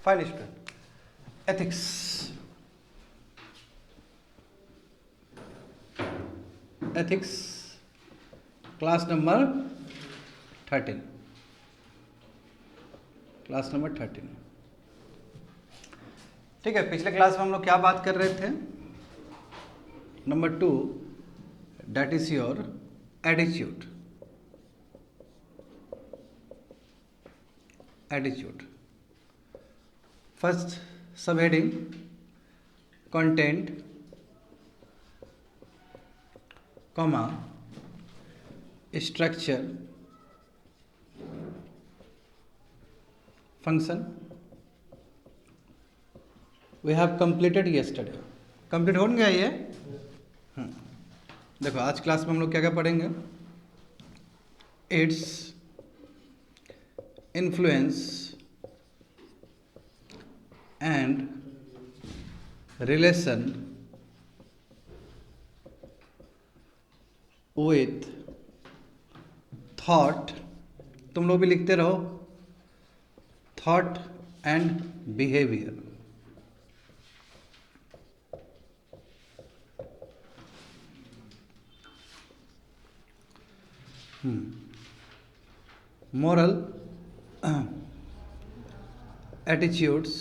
Fine student, ethics, ethics class number 13, class number 13। ठीक है, पिछले क्लास में हम लोग क्या बात कर रहे थे? Number 2, that is your attitude, attitude। First subheading content, comma structure, function. We have completed yesterday. Complete हो गया ये? देखो आज क्लास में हम लोग क्या क्या पढ़ेंगे? Its influence and relation with thought, तुम लोग भी लिखते रहो, thought and behaviour. moral attitudes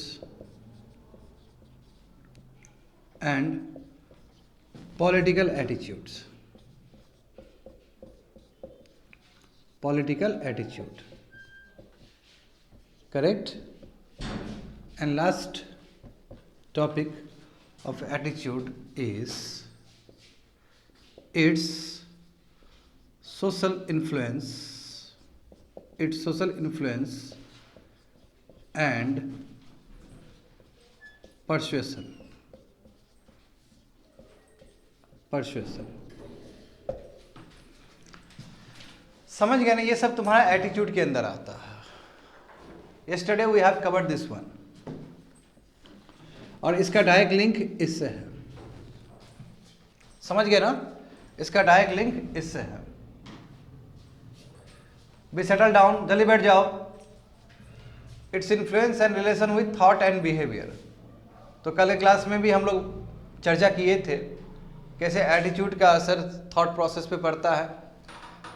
and political attitudes, political attitude, correct? And last topic of attitude is its social influence, its social influence and persuasion, persuasion। समझ गए ना? ये सब तुम्हारा एटीट्यूड के अंदर आता है। Yesterday we have covered this one, और इसका डायरेक्ट लिंक इससे है। समझ गए ना? इसका डायरेक्ट लिंक इससे है। बी सेटल डाउन, जल्दी बैठ जाओ। Its influence and relation with thought and behaviour. तो कल के क्लास में भी हम लोग चर्चा किए थे कैसे एटीट्यूड का असर थॉट प्रोसेस पे पड़ता है,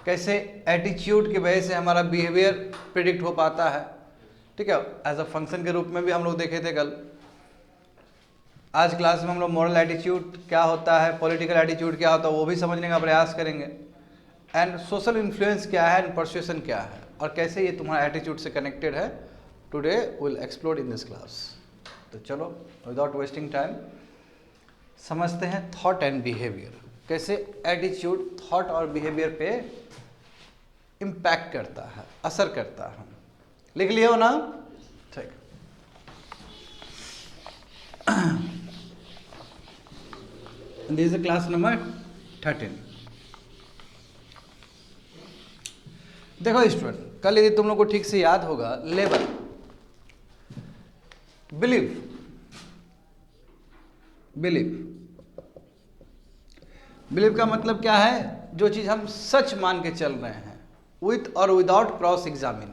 कैसे एटीट्यूड की वजह से हमारा बिहेवियर प्रिडिक्ट हो पाता है। ठीक है, एज अ फंक्शन के रूप में भी हम लोग देखे थे कल। आज क्लास में हम लोग मॉरल एटीट्यूड क्या होता है, पॉलिटिकल एटीट्यूड क्या होता है, वो भी समझने का प्रयास करेंगे। एंड सोशल इन्फ्लुएंस क्या है एंड परसुएशन क्या है, और कैसे ये तुम्हारा एटीट्यूड से कनेक्टेड है। Today will explore in this class. तो चलो विदाउट वेस्टिंग टाइम समझते हैं थॉट एंड बिहेवियर, कैसे एटीट्यूड थॉट और बिहेवियर पे इम्पैक्ट करता है, असर करता है। लिख लिए हो ना? ठीक। This is class number 13। देखो स्टूडेंट, कल यदि तुम लोग को ठीक से याद होगा, लेबल, बिलीव, बिलीव, बिलीव का मतलब क्या है? जो चीज हम सच मान के चल रहे हैं, विथ और विदाउट क्रॉस एग्जामिन,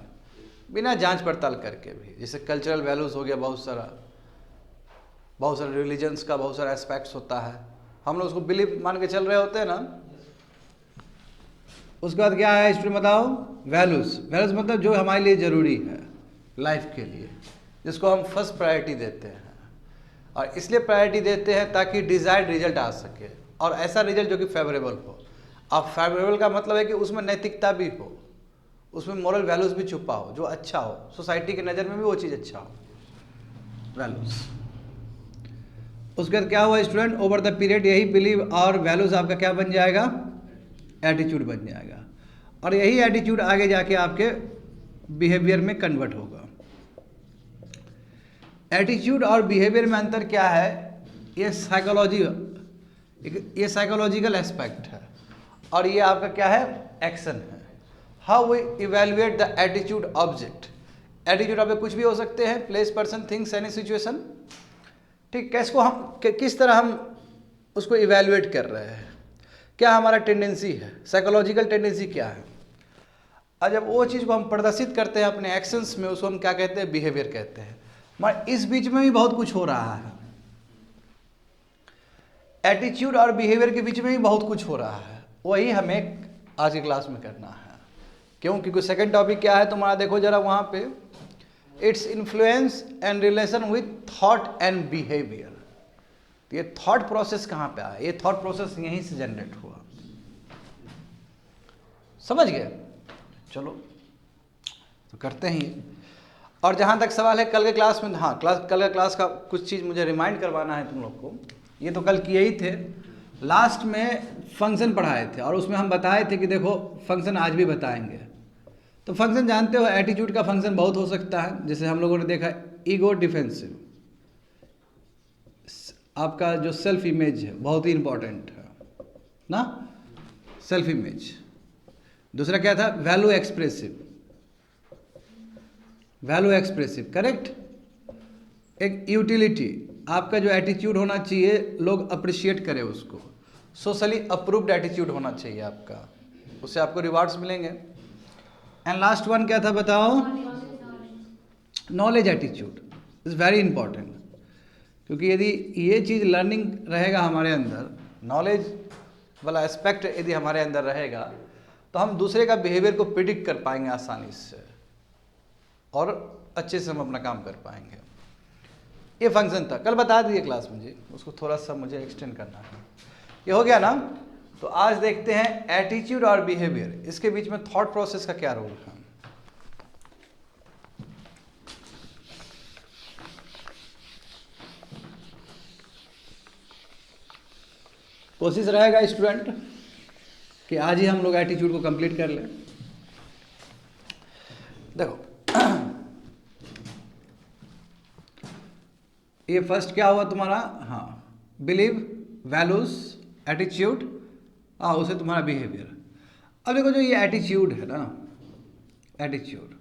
बिना जांच पड़ताल करके भी। जैसे कल्चरल वैल्यूज हो गया, बहुत सारे रिलीजन्स का बहुत सारा एस्पेक्ट्स होता है, हम लोग उसको बिलीव मान के चल रहे होते हैं ना। उसके बाद क्या है स्टूडेंट बताओ? वैल्यूज। वैल्यूज मतलब जो हमारे लिए जरूरी है लाइफ के लिए, जिसको हम फर्स्ट प्रायोरिटी देते हैं। और इसलिए प्रायोरिटी देते हैं ताकि डिजायर्ड रिजल्ट आ सके, और ऐसा रिजल्ट जो कि फेवरेबल हो। अब फेवरेबल का मतलब है कि उसमें नैतिकता भी हो, उसमें मॉरल वैल्यूज भी छुपा हो, जो अच्छा हो, सोसाइटी की नज़र में भी वो चीज़ अच्छा हो, वैल्यूज। उसके बाद क्या हुआ स्टूडेंट? ओवर द पीरियड यही बिलीव और वैल्यूज आपका क्या बन जाएगा? एटीट्यूड बन जाएगा, और यही एटीट्यूड आगे जाके आपके बिहेवियर में कन्वर्ट होगा। एटीट्यूड और बिहेवियर में अंतर क्या है? ये साइकोलॉजिकल एस्पेक्ट है, और ये आपका क्या है? एक्शन है। How we evaluate the attitude object. Attitude आपके कुछ भी हो सकते हैं, place, person, things, any situation. ठीक, किस तरह हम उसको इवेल्युएट कर रहे हैं, क्या हमारा टेंडेंसी है, साइकोलॉजिकल टेंडेंसी क्या है। और जब वो चीज़ को हम प्रदर्शित करते हैं अपने एक्शंस में, उसको हम क्या कहते हैं? बिहेवियर कहते हैं। मगर इस बीच में भी बहुत कुछ हो रहा है, एटीट्यूड और बिहेवियर के बीच में भी बहुत कुछ हो रहा है, वही हमें आज की क्लास में करना है। क्यों? क्योंकि सेकंड टॉपिक क्या है तुम्हारा, देखो जरा वहाँ पे, its influence and relation with thought and behaviour. तो ये थॉट प्रोसेस कहाँ पे आया? ये थॉट प्रोसेस यहीं से जनरेट हुआ, समझ गए? चलो तो करते हैं। और जहाँ तक सवाल है कल के क्लास में, हाँ कल के क्लास का कुछ चीज़ मुझे रिमाइंड करवाना है तुम लोग को। ये तो कल किए ही थे, लास्ट में फंक्शन पढ़ाए थे और उसमें हम बताए थे कि देखो फंक्शन आज भी बताएंगे। तो फंक्शन जानते हो, एटीट्यूड का फंक्शन बहुत हो सकता है, जैसे हम लोगों ने देखा ईगो डिफेंसिव, आपका जो सेल्फ इमेज है बहुत ही इंपॉर्टेंट है ना, सेल्फ इमेज। दूसरा क्या था? Value expressive, value expressive, correct. एक यूटिलिटी, आपका जो एटीट्यूड होना चाहिए लोग अप्रिशिएट करें उसको, सोशली अप्रूव्ड एटीट्यूड होना चाहिए आपका, उससे आपको रिवार्ड्स मिलेंगे। एंड लास्ट वन क्या था बताओ? Knowledge attitude is very important, क्योंकि यदि ये चीज़ लर्निंग रहेगा हमारे अंदर, नॉलेज वाला एस्पेक्ट यदि हमारे अंदर रहेगा तो हम दूसरे का बिहेवियर को प्रिडिक्ट कर पाएंगे आसानी से और अच्छे से हम अपना काम कर पाएंगे। ये फंक्शन था, कल बता दिए क्लास में जी, उसको थोड़ा सा मुझे एक्सटेंड करना है। ये हो गया ना? तो आज देखते हैं एटीट्यूड और बिहेवियर, इसके बीच में थॉट प्रोसेस का क्या रोल है। कोशिश रहेगा स्टूडेंट कि आज ही हम लोग एटीट्यूड को कंप्लीट कर लें। देखो ये फर्स्ट क्या हुआ तुम्हारा? हाँ, बिलीव, वैल्यूज, एटीट्यूड, हाँ उसे तुम्हारा बिहेवियर। अब देखो जो ये एटीट्यूड है ना, attitude,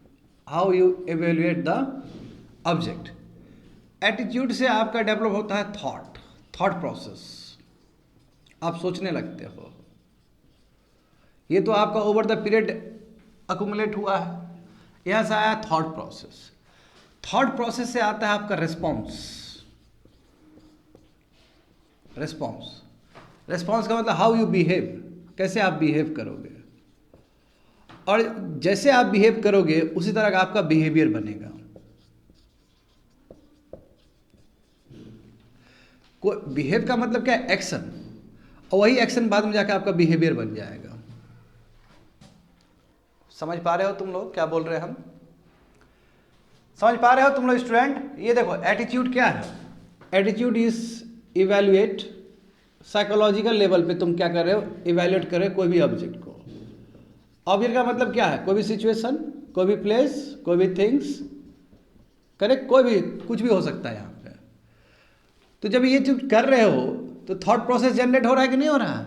how you evaluate the object. Attitude से आपका डेवलप होता है थॉट प्रोसेस, आप सोचने लगते हो। ये तो आपका ओवर द पीरियड अकुमुलेट हुआ है, यहाँ से आया थॉट प्रोसेस। थॉट प्रोसेस से आता है आपका रिस्पॉन्स। रिस्पॉन्स का मतलब हाउ यू बिहेव, कैसे आप बिहेव करोगे, और जैसे आप बिहेव करोगे उसी तरह का आपका बिहेवियर बनेगा। कोई बिहेव का मतलब क्या है? एक्शन, और वही एक्शन बाद में जाकर आपका बिहेवियर बन जाएगा। समझ पा रहे हो तुम लोग क्या बोल रहे हैं हम? समझ पा रहे हो तुम लोग स्टूडेंट? ये देखो एटीट्यूड क्या है? Attitude is evaluate, psychological level पे तुम क्या कर रहे हो? इवैल्यूएट कर रहे हो कोई भी ऑब्जेक्ट को। ऑब्जेक्ट का मतलब क्या है? कोई भी सिचुएशन, कोई भी प्लेस, कोई भी थिंग्स, करेक्ट, कोई भी कुछ भी हो सकता है यहाँ पे। तो जब ये चीज कर रहे हो तो थॉट प्रोसेस जनरेट हो रहा है कि नहीं हो रहा है?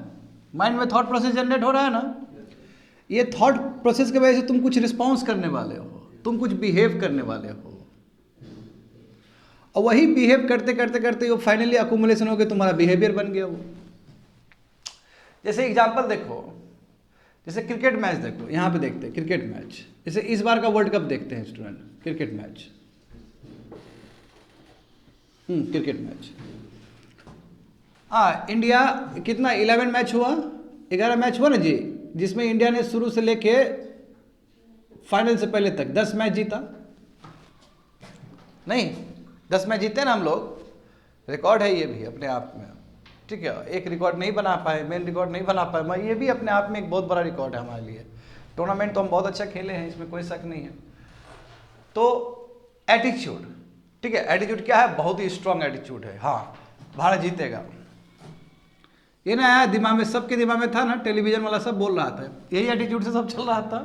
माइंड में थॉट प्रोसेस जनरेट हो रहा है ना। ये थॉट प्रोसेस की वजह से तुम कुछ रिस्पॉन्स करने वाले हो, तुम कुछ बिहेव करने वाले हो, और वही बिहेव करते करते करते वो फाइनली अकुमुलेशन हो गया, तुम्हारा बिहेवियर बन गया वो। जैसे एग्जांपल देखो, जैसे क्रिकेट मैच देखो, यहाँ पे देखते हैं क्रिकेट मैच। जैसे इस बार का वर्ल्ड कप देखते हैं student, cricket match, cricket match. हाँ, इंडिया कितना 11 मैच हुआ, 11 मैच हुआ ना जी, जिसमें इंडिया ने शुरू से लेके फाइनल से पहले तक 10 मैच जीता। नहीं, 10 मैच जीते ना हम लोग, रिकॉर्ड है ये भी अपने आप में, ठीक है। एक रिकॉर्ड नहीं बना पाए, मेन रिकॉर्ड नहीं बना पाए, मगर ये भी अपने आप में एक बहुत बड़ा रिकॉर्ड है हमारे लिए। टूर्नामेंट तो हम बहुत अच्छा खेले हैं, इसमें कोई शक नहीं है। तो एटीट्यूड, ठीक है, एटीट्यूड क्या है? बहुत ही स्ट्रांग एटीट्यूड है। हाँ, भारत जीतेगा, ये ना आया दिमाग में, सबके दिमाग में था ना, टेलीविजन वाला सब बोल रहा था, यही एटीट्यूड से सब चल रहा था,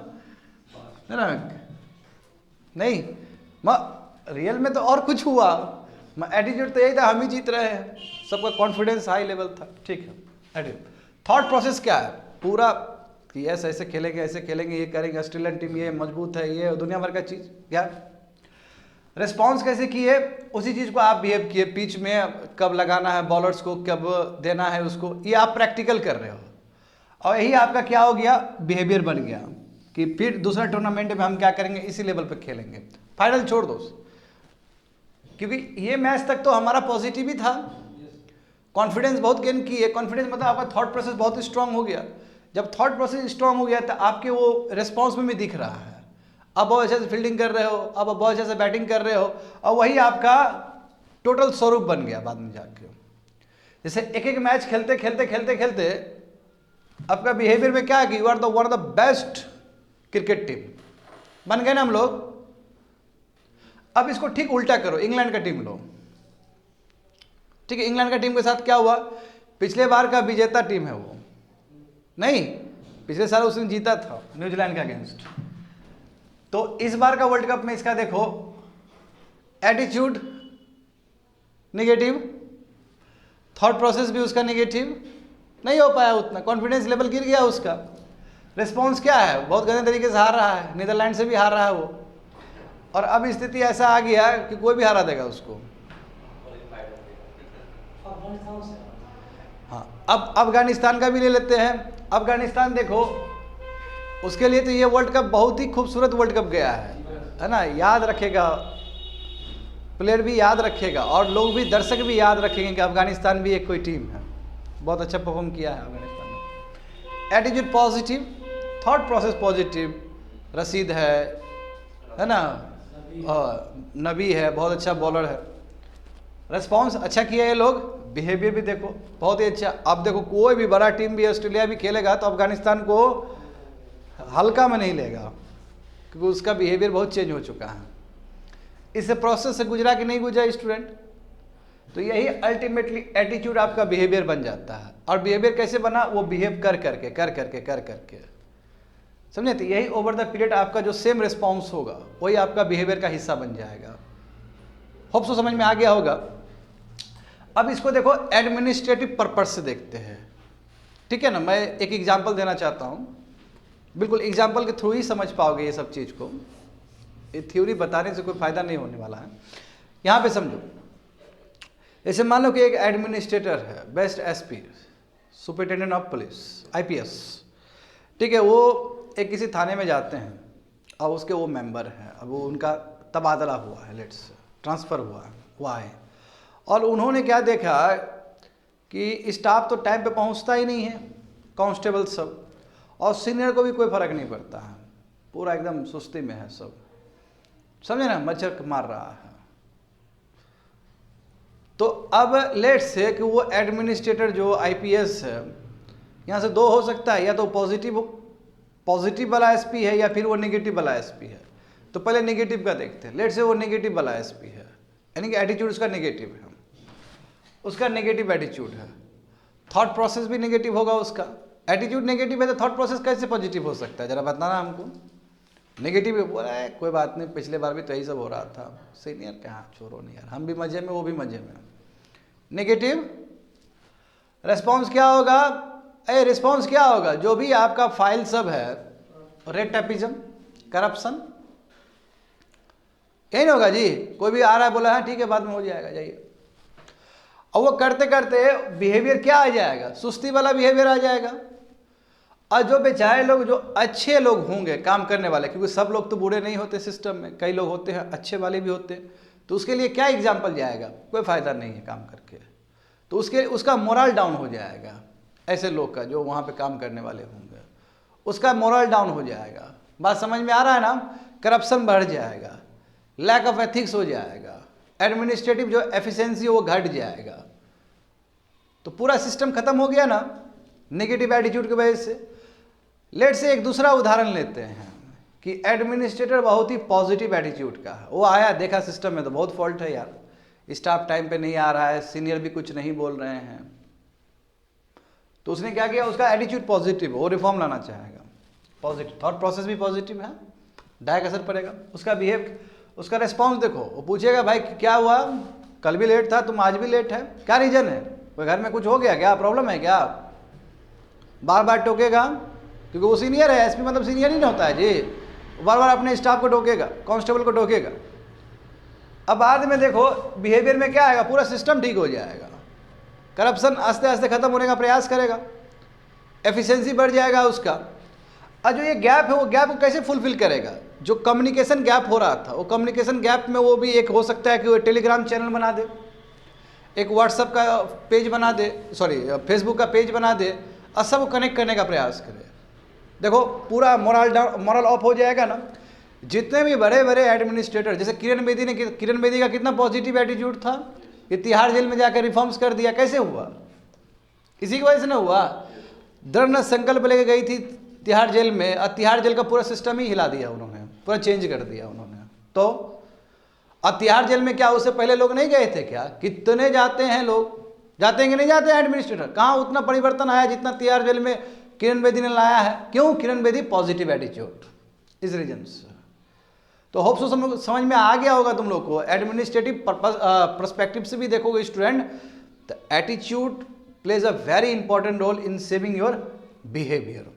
है ना? नहीं, रियल में तो और कुछ हुआ, एटीट्यूड तो यही था, हम ही जीत रहे हैं, सबका कॉन्फिडेंस हाई लेवल था, ठीक है। एटीट्यूड। थॉट प्रोसेस क्या है? पूरा कि ऐसे ऐसे खेलेंगे, ऐसे खेलेंगे, ये करेंगे, ऑस्ट्रेलियन टीम ये मजबूत है, ये दुनिया भर का चीज़। क्या रिस्पॉन्स कैसे किए? उसी चीज़ को आप बिहेव किए, पिच में कब लगाना है बॉलर्स को, कब देना है उसको, ये आप प्रैक्टिकल कर रहे हो, और यही आपका क्या हो गया? बिहेवियर बन गया कि फिर दूसरा टूर्नामेंट में हम क्या करेंगे, इसी लेवल पे खेलेंगे। फाइनल छोड़ दो, क्योंकि ये मैच तक तो हमारा पॉजिटिव ही था, कॉन्फिडेंस बहुत गेन की है। कॉन्फिडेंस मतलब आपका थॉट प्रोसेस बहुत स्ट्रांग हो गया। जब थॉट प्रोसेस स्ट्रांग हो गया तो आपके वो रिस्पॉन्स में भी दिख रहा है। अब बहुत अच्छे से फील्डिंग कर रहे हो, अब बहुत अच्छे से बैटिंग कर रहे हो, और वही आपका टोटल स्वरूप बन गया बाद में जाके। जैसे एक एक मैच खेलते खेलते खेलते खेलते आपका बिहेवियर में क्या है कि you are the one of the best cricket team बन गए ना हम लोग। अब इसको ठीक उल्टा करो, इंग्लैंड का टीम लो, ठीक है। इंग्लैंड का टीम के साथ क्या हुआ, पिछले बार का विजेता टीम है वो, नहीं पिछले साल उसने जीता था न्यूजीलैंड के अगेंस्ट। तो इस बार का वर्ल्ड कप में इसका देखो एटीट्यूड नेगेटिव, थॉट प्रोसेस भी उसका नेगेटिव, नहीं हो पाया उतना, कॉन्फिडेंस लेवल गिर गया उसका। रिस्पॉन्स क्या है, बहुत गंदे तरीके से हार रहा है, नीदरलैंड से भी हार रहा है वो। और अब स्थिति ऐसा आ गया कि कोई भी हरा देगा उसको। हाँ, अब अफगानिस्तान का भी ले लेते हैं। अफगानिस्तान देखो, उसके लिए तो ये वर्ल्ड कप बहुत ही खूबसूरत वर्ल्ड कप गया है ना। याद रखेगा प्लेयर भी, याद रखेगा और लोग भी, दर्शक भी याद रखेंगे कि अफगानिस्तान भी एक कोई टीम है, बहुत अच्छा परफॉर्म किया है अफगानिस्तान ने। Attitude positive, thought process positive, Rashid है ना, नबी है, बहुत अच्छा बॉलर है, रिस्पॉन्स अच्छा किया ये लोग, बिहेवियर भी देखो बहुत ही अच्छा। अब देखो कोई भी बड़ा टीम भी, ऑस्ट्रेलिया भी खेलेगा तो अफगानिस्तान को हल्का में नहीं लेगा, क्योंकि उसका बिहेवियर बहुत चेंज हो चुका है। इस प्रोसेस से गुजरा कि नहीं गुजरा स्टूडेंट, तो यही अल्टीमेटली एटीट्यूड आपका बिहेवियर बन जाता है। और बिहेवियर कैसे बना, वो बिहेव कर करके समझे। तो यही ओवर द पीरियड आपका जो सेम रिस्पॉन्स होगा वही आपका बिहेवियर का हिस्सा बन जाएगा। होप सो समझ में आ गया होगा। अब इसको देखो एडमिनिस्ट्रेटिव पर्पस से देखते हैं, ठीक है ना। मैं एक एग्जांपल देना चाहता हूँ, बिल्कुल एग्जांपल के थ्रू ही समझ पाओगे ये सब चीज़ को, ये थ्योरी बताने से कोई फायदा नहीं होने वाला है। यहाँ पे समझो, जैसे मान लो कि एक एडमिनिस्ट्रेटर है, best SP, superintendent of police, IPS, ठीक है। वो एक किसी थाने में जाते हैं और उसके वो मेंबर हैं, अब वो उनका तबादला हुआ है, लेट्स ट्रांसफ़र हुआ है, और उन्होंने क्या देखा कि स्टाफ तो टाइम पे पहुंचता ही नहीं है, कांस्टेबल सब, और सीनियर को भी कोई फ़र्क नहीं पड़ता है, पूरा एकदम सुस्ती में है सब, समझे ना, मच्छर मार रहा है। तो अब लेट्स से कि वो एडमिनिस्ट्रेटर जो आईपीएस है, यहाँ से दो हो सकता है, या तो पॉजिटिव वाला एसपी है या फिर वो नेगेटिव वाला एसपी है। तो पहले नेगेटिव का देखते हैं। लेट्स से वो नेगेटिव वाला एसपी है, यानी कि एटीट्यूड उसका नेगेटिव है, उसका नेगेटिव एटीट्यूड है, थॉट प्रोसेस भी नेगेटिव होगा उसका। एटीट्यूड नेगेटिव है तो थॉट प्रोसेस कैसे पॉजिटिव हो सकता है, जरा बताना हमको। नेगेटिव बोला है, कोई बात नहीं, पिछले बार भी तो यही सब हो रहा था, सीनियर कहाँ, छोड़ो नहीं यार, हम भी मजे में वो भी मजे में। नेगेटिव रिस्पॉन्स क्या होगा, रिस्पॉन्स क्या होगा, जो भी आपका फाइल सब है, रेड टेपिज्म, करप्शन, यही होगा जी। कोई भी आ रहा है, बोला है ठीक है बाद में हो जाएगा, जाइए। और वो करते करते बिहेवियर क्या आ जाएगा, सुस्ती वाला बिहेवियर आ जाएगा। और जो बेचारे लोग, जो अच्छे लोग होंगे काम करने वाले, क्योंकि सब लोग तो बुरे नहीं होते सिस्टम में, कई लोग होते हैं अच्छे वाले भी होते हैं, तो उसके लिए क्या एग्जाम्पल जाएगा, कोई फायदा नहीं है काम करके, तो उसका मोरल डाउन हो जाएगा। ऐसे लोग का जो वहाँ पे काम करने वाले होंगे, उसका मोरल डाउन हो जाएगा। बात समझ में आ रहा है ना। करप्शन बढ़ जाएगा, लैक ऑफ एथिक्स हो जाएगा, एडमिनिस्ट्रेटिव जो एफिशिएंसी वो घट जाएगा, तो पूरा सिस्टम खत्म हो गया ना नेगेटिव एटीट्यूड की वजह से। लेट से एक दूसरा उदाहरण लेते हैं कि एडमिनिस्ट्रेटर बहुत ही पॉजिटिव एटीट्यूड का है, वो आया देखा सिस्टम में तो बहुत फॉल्ट है यार, स्टाफ टाइम पे नहीं आ रहा है, सीनियर भी कुछ नहीं बोल रहे हैं, तो उसने क्या किया, उसका एटीट्यूड पॉजिटिव, वो रिफॉर्म लाना चाहेगा, पॉजिटिव थॉट प्रोसेस भी पॉजिटिव है, डायरेक्ट असर पड़ेगा उसका बिहेव, उसका रिस्पॉन्स देखो। वो पूछेगा भाई क्या हुआ, कल भी लेट था, तुम आज भी लेट है, क्या रीजन है, कोई घर में कुछ हो गया क्या, प्रॉब्लम है क्या, बार बार टोकेगा, क्योंकि वो सीनियर है, एसपी मतलब सीनियर ही नहीं होता है जी, बार बार अपने स्टाफ को टोकेगा, कांस्टेबल को टोकेगा। अब बाद में देखो बिहेवियर में क्या आएगा, पूरा सिस्टम ठीक हो जाएगा, करप्शन आस्ते आस्ते खत्म होने का प्रयास करेगा, एफिशिएंसी बढ़ जाएगा उसका। और जो ये गैप है वो गैप को कैसे फुलफिल करेगा? जो कम्युनिकेशन गैप हो रहा था, वो कम्युनिकेशन गैप में वो भी एक हो सकता है कि वो टेलीग्राम चैनल बना दे, एक व्हाट्सअप का पेज बना दे, सॉरी फेसबुक का पेज बना दे और सब कनेक्ट करने का प्रयास करे। देखो पूरा मॉरल ऑफ हो जाएगा ना। जितने भी बड़े बड़े एडमिनिस्ट्रेटर, जैसे किरण बेदी का कितना पॉजिटिव एटीट्यूड था, कि तिहाड़ जेल में जाकर रिफॉर्म्स कर दिया, कैसे हुआ? इसी की वजह से ना हुआ। दृढ़ संकल्प लेके गई थी तिहाड़ जेल में, और तिहाड़ जेल का पूरा सिस्टम ही हिला दिया उन्होंने, पूरा चेंज कर दिया उन्होंने। तो अब तिहाड़ जेल में क्या उससे पहले लोग नहीं गए थे क्या? कितने जाते हैं लोग, जाते हैं कि नहीं जाते हैं एडमिनिस्ट्रेटर? कहाँ उतना परिवर्तन आया जितना तिहाड़ जेल में किरण बेदी ने लाया है? क्यों? किरण बेदी पॉजिटिव एटीट्यूड, इस रीजन से। तो होप सो समझ में आ गया होगा तुम लोग को। एडमिनिस्ट्रेटिव पर्सपेक्टिव से भी देखोगे student, the attitude plays a very important role in saving your behaviour.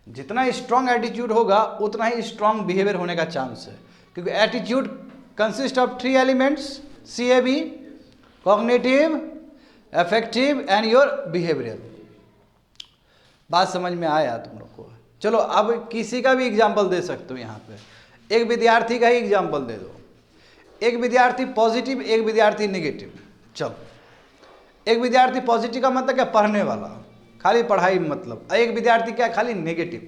जितना स्ट्रांग एटीट्यूड होगा उतना ही स्ट्रांग बिहेवियर होने का चांस है, क्योंकि attitude consist of 3 elements, CAB, cognitive, affective and your behaviour. बात समझ में आया तुम लोग को? चलो अब किसी का भी एग्जाम्पल दे सकते हो यहाँ पे। एक विद्यार्थी का ही एग्जाम्पल दे दो, एक विद्यार्थी पॉजिटिव, एक विद्यार्थी नेगेटिव। चलो, एक विद्यार्थी पॉजिटिव का मतलब क्या? पढ़ने वाला, खाली पढ़ाई मतलब। एक विद्यार्थी क्या? खाली नेगेटिव।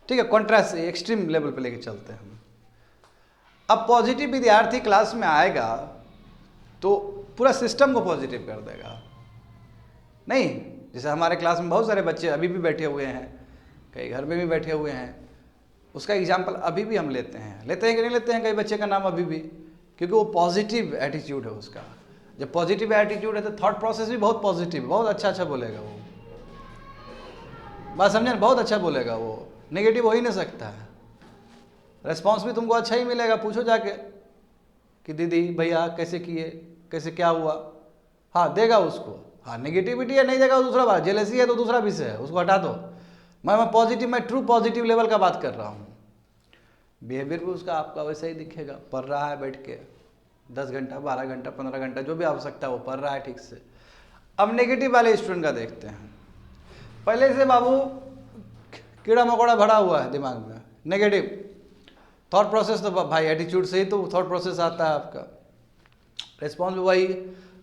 ठीक है, कॉन्ट्रास्ट एक्सट्रीम लेवल पे लेके चलते हैं हम। अब पॉजिटिव विद्यार्थी क्लास में आएगा तो पूरा सिस्टम को पॉजिटिव कर देगा, नहीं? जैसे हमारे क्लास में बहुत सारे बच्चे अभी भी बैठे हुए हैं, कई घर में भी बैठे हुए हैं, उसका एग्जाम्पल अभी भी हम लेते हैं कि नहीं लेते हैं कई बच्चे का नाम अभी भी, क्योंकि वो पॉजिटिव एटीट्यूड है उसका। जब पॉजिटिव एटीट्यूड है तो थॉट प्रोसेस भी बहुत पॉजिटिव, बहुत अच्छा बोलेगा वो। बात समझे? बहुत अच्छा बोलेगा वो, नेगेटिव हो ही नहीं सकता है। रेस्पॉन्स भी तुमको अच्छा ही मिलेगा। पूछो जाके कि दीदी भैया कैसे किए, कैसे क्या हुआ, हाँ देगा उसको। हाँ नेगेटिविटी है नहीं देगा दूसरा बात, जेलसी है तो दूसरा विषय है, उसको हटा दो। मैं पॉजिटिव, मैं ट्रू पॉजिटिव लेवल का बात कर रहा हूँ। बिहेवियर भी उसका आपका वैसा ही दिखेगा। पढ़ रहा है बैठ के 10 घंटा, 12 घंटा, 15 घंटा, जो भी आवश्यकता है वो पढ़ रहा है ठीक से। अब नेगेटिव वाले स्टूडेंट का देखते हैं। पहले से बाबू कीड़ा मकोड़ा भरा हुआ है दिमाग में, नेगेटिव थॉट प्रोसेस। तो भाई एटीट्यूड से ही तो थॉट प्रोसेस आता है आपका। रिस्पॉन्स भी वही,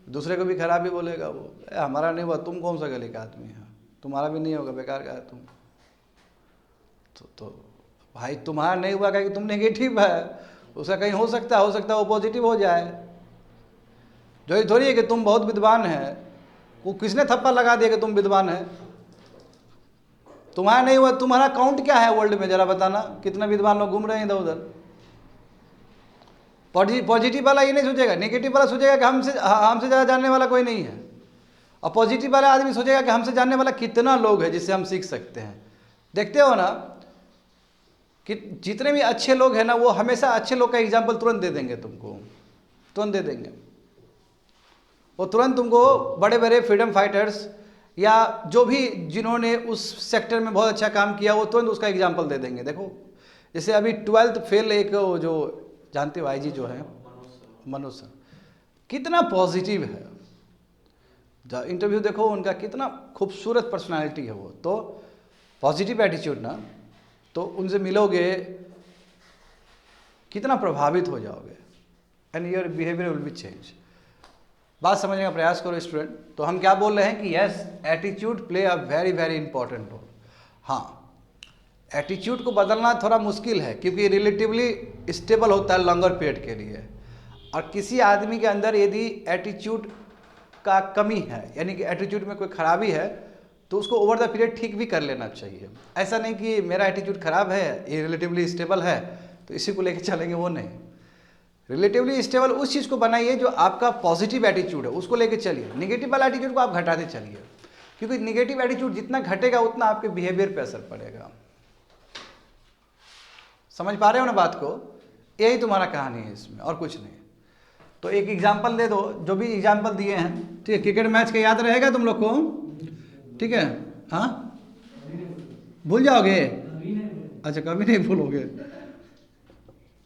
दूसरे को भी खराब ही बोलेगा वो, हमारा नहीं हुआ, तुम कौन सा गले का आदमी है, तुम्हारा भी नहीं होगा, बेकार का है तुम। तो भाई तुम्हारा नहीं हुआ कि तुम नेगेटिव है, उसका कहीं हो सकता है वो पॉजिटिव हो जाए। जो ये थोड़ी है कि तुम बहुत विद्वान है, वो किसने थप्पा लगा दिया कि तुम विद्वान है? तुम्हारा नहीं हुआ, तुम्हारा काउंट क्या है वर्ल्ड में, जरा बताना कितना विद्वान लोग घूम रहे हैं इधर उधर। पॉजिटिव वाला ये नहीं सोचेगा, नेगेटिव वाला सोचेगा कि हमसे ज़्यादा जानने वाला कोई नहीं है, और पॉजिटिव वाला आदमी सोचेगा कि हमसे जानने वाला कितना लोग है जिससे हम सीख सकते हैं। देखते हो ना कि जितने भी अच्छे लोग हैं ना, वो हमेशा अच्छे लोग का एग्जाम्पल तुरंत दे देंगे तुमको, तुरंत दे देंगे। वो तुरंत तुमको बड़े बड़े फ्रीडम फाइटर्स या जो भी जिन्होंने उस सेक्टर में बहुत अच्छा काम किया, वो तुरंत उसका एग्जाम्पल दे देंगे। देखो जैसे अभी 12th फेल एक जो जानते हो IG जो है मनोज सर, कितना पॉजिटिव है। इंटरव्यू देखो उनका, कितना खूबसूरत पर्सनालिटी है वो। तो पॉजिटिव एटीट्यूड ना, तो उनसे मिलोगे कितना प्रभावित हो जाओगे, and your behaviour will be change. बात समझने का प्रयास करो स्टूडेंट। तो हम क्या बोल रहे हैं कि yes, attitude play a very very important role. हाँ, एटीट्यूड को बदलना थोड़ा मुश्किल है, क्योंकि रिलेटिवली स्टेबल होता है लॉन्गर पीरियड के लिए। और किसी आदमी के अंदर यदि एटीट्यूड का कमी है, यानी कि एटीट्यूड में कोई खराबी है, तो उसको ओवर द पीरियड ठीक भी कर लेना चाहिए। ऐसा नहीं कि मेरा एटीट्यूड खराब है, ये रिलेटिवली स्टेबल है तो इसी को लेकर चलेंगे, वो नहीं। रिलेटिवली स्टेबल उस चीज़ को बनाइए जो आपका पॉजिटिव एटीट्यूड है, उसको लेकर चलिए। नेगेटिव वाला एटीट्यूड को आप घटाते चलिए, क्योंकि नेगेटिव एटीट्यूड जितना घटेगा उतना आपके बिहेवियर पे असर पड़ेगा। समझ पा रहे हो ना बात को? यही तुम्हारा कहानी है इसमें, और कुछ नहीं। तो एक एग्जाम्पल दे दो, जो भी एग्जाम्पल दिए हैं, ठीक है? क्रिकेट मैच का याद रहेगा तुम लोग को, ठीक है? हाँ, भूल जाओगे? अच्छा, कभी नहीं भूलोगे।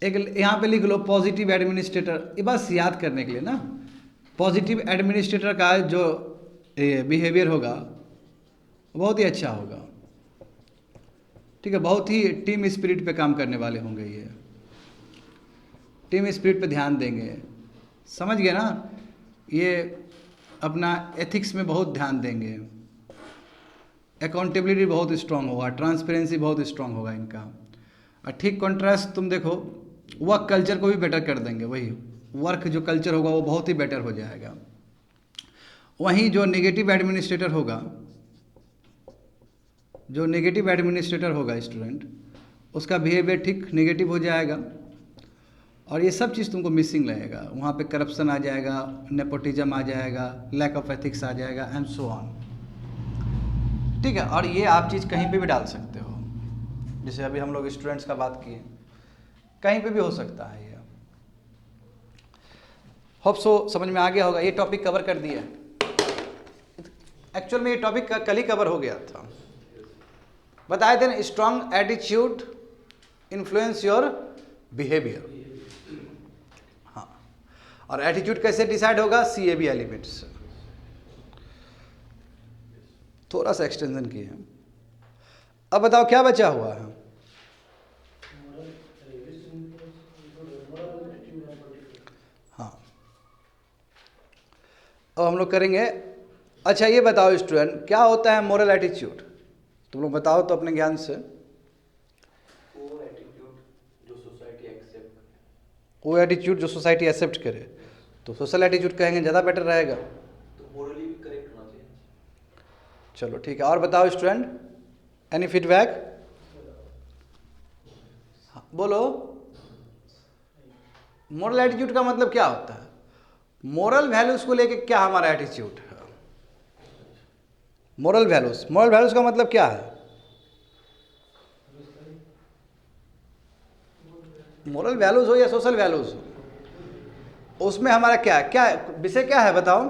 एक यहाँ पे लिख लो पॉजिटिव एडमिनिस्ट्रेटर, ये बस याद करने के लिए ना। पॉजिटिव एडमिनिस्ट्रेटर का जो बिहेवियर होगा बहुत ही अच्छा होगा। ठीक है, बहुत ही टीम स्पिरिट पे काम करने वाले होंगे ये, टीम स्पिरिट पे ध्यान देंगे, समझ गए ना। ये अपना एथिक्स में बहुत ध्यान देंगे, अकाउंटेबिलिटी बहुत स्ट्रांग होगा, ट्रांसपेरेंसी बहुत स्ट्रांग होगा इनका। और ठीक कॉन्ट्रास्ट तुम देखो, वर्क कल्चर को भी बेटर कर देंगे, वही वर्क जो कल्चर होगा वो बहुत ही बेटर हो जाएगा। वहीं जो नेगेटिव एडमिनिस्ट्रेटर होगा, जो नेगेटिव एडमिनिस्ट्रेटर होगा स्टूडेंट, उसका बिहेवियर ठीक नेगेटिव हो जाएगा। और ये सब चीज़ तुमको मिसिंग लगेगा, वहाँ पे करप्शन आ जाएगा, नेपोटिज्म आ जाएगा, लैक ऑफ एथिक्स आ जाएगा एंड सो ऑन, ठीक है। और ये आप चीज़ कहीं पे भी डाल सकते हो, जैसे अभी हम लोग स्टूडेंट्स का बात किए, कहीं पे भी हो सकता है ये। होप सो समझ में आ गया होगा, ये टॉपिक कवर कर दिया। एक्चुअल में ये टॉपिक कल ही कवर हो गया था, बताए थे ना, strong attitude influence your behaviour. हाँ, और एटीट्यूड कैसे डिसाइड होगा? CAB एलिमेंट्स से। थोड़ा सा एक्सटेंशन किए हैं। अब बताओ क्या बचा हुआ है? हाँ, अब हम लोग करेंगे। अच्छा ये बताओ स्टूडेंट, क्या होता है मोरल एटीट्यूड? तुम लोग बताओ तो अपने ज्ञान से। वो एटीट्यूड जो सोसाइटी एक्सेप्ट करे। वो एटीट्यूड जो सोसाइटी एक्सेप्ट करे, तो सोशल एटीट्यूड कहेंगे ज़्यादा बेटर रहेगा। तो मोरली भी करेक्ट होना चाहिए। चलो ठीक है, और बताओ स्टूडेंट, एनी फीडबैक? बोलो, मोरल एटीट्यूड का मतलब क्या होता है? मोरल वैल्यूज को लेके क्या हमारा एटीट्यूड है? मोरल वैल्यूज, मोरल वैल्यूज का मतलब क्या है? मोरल वैल्यूज हो या सोशल वैल्यूज हो, उसमें हमारा क्या क्या विषय क्या है बताओ?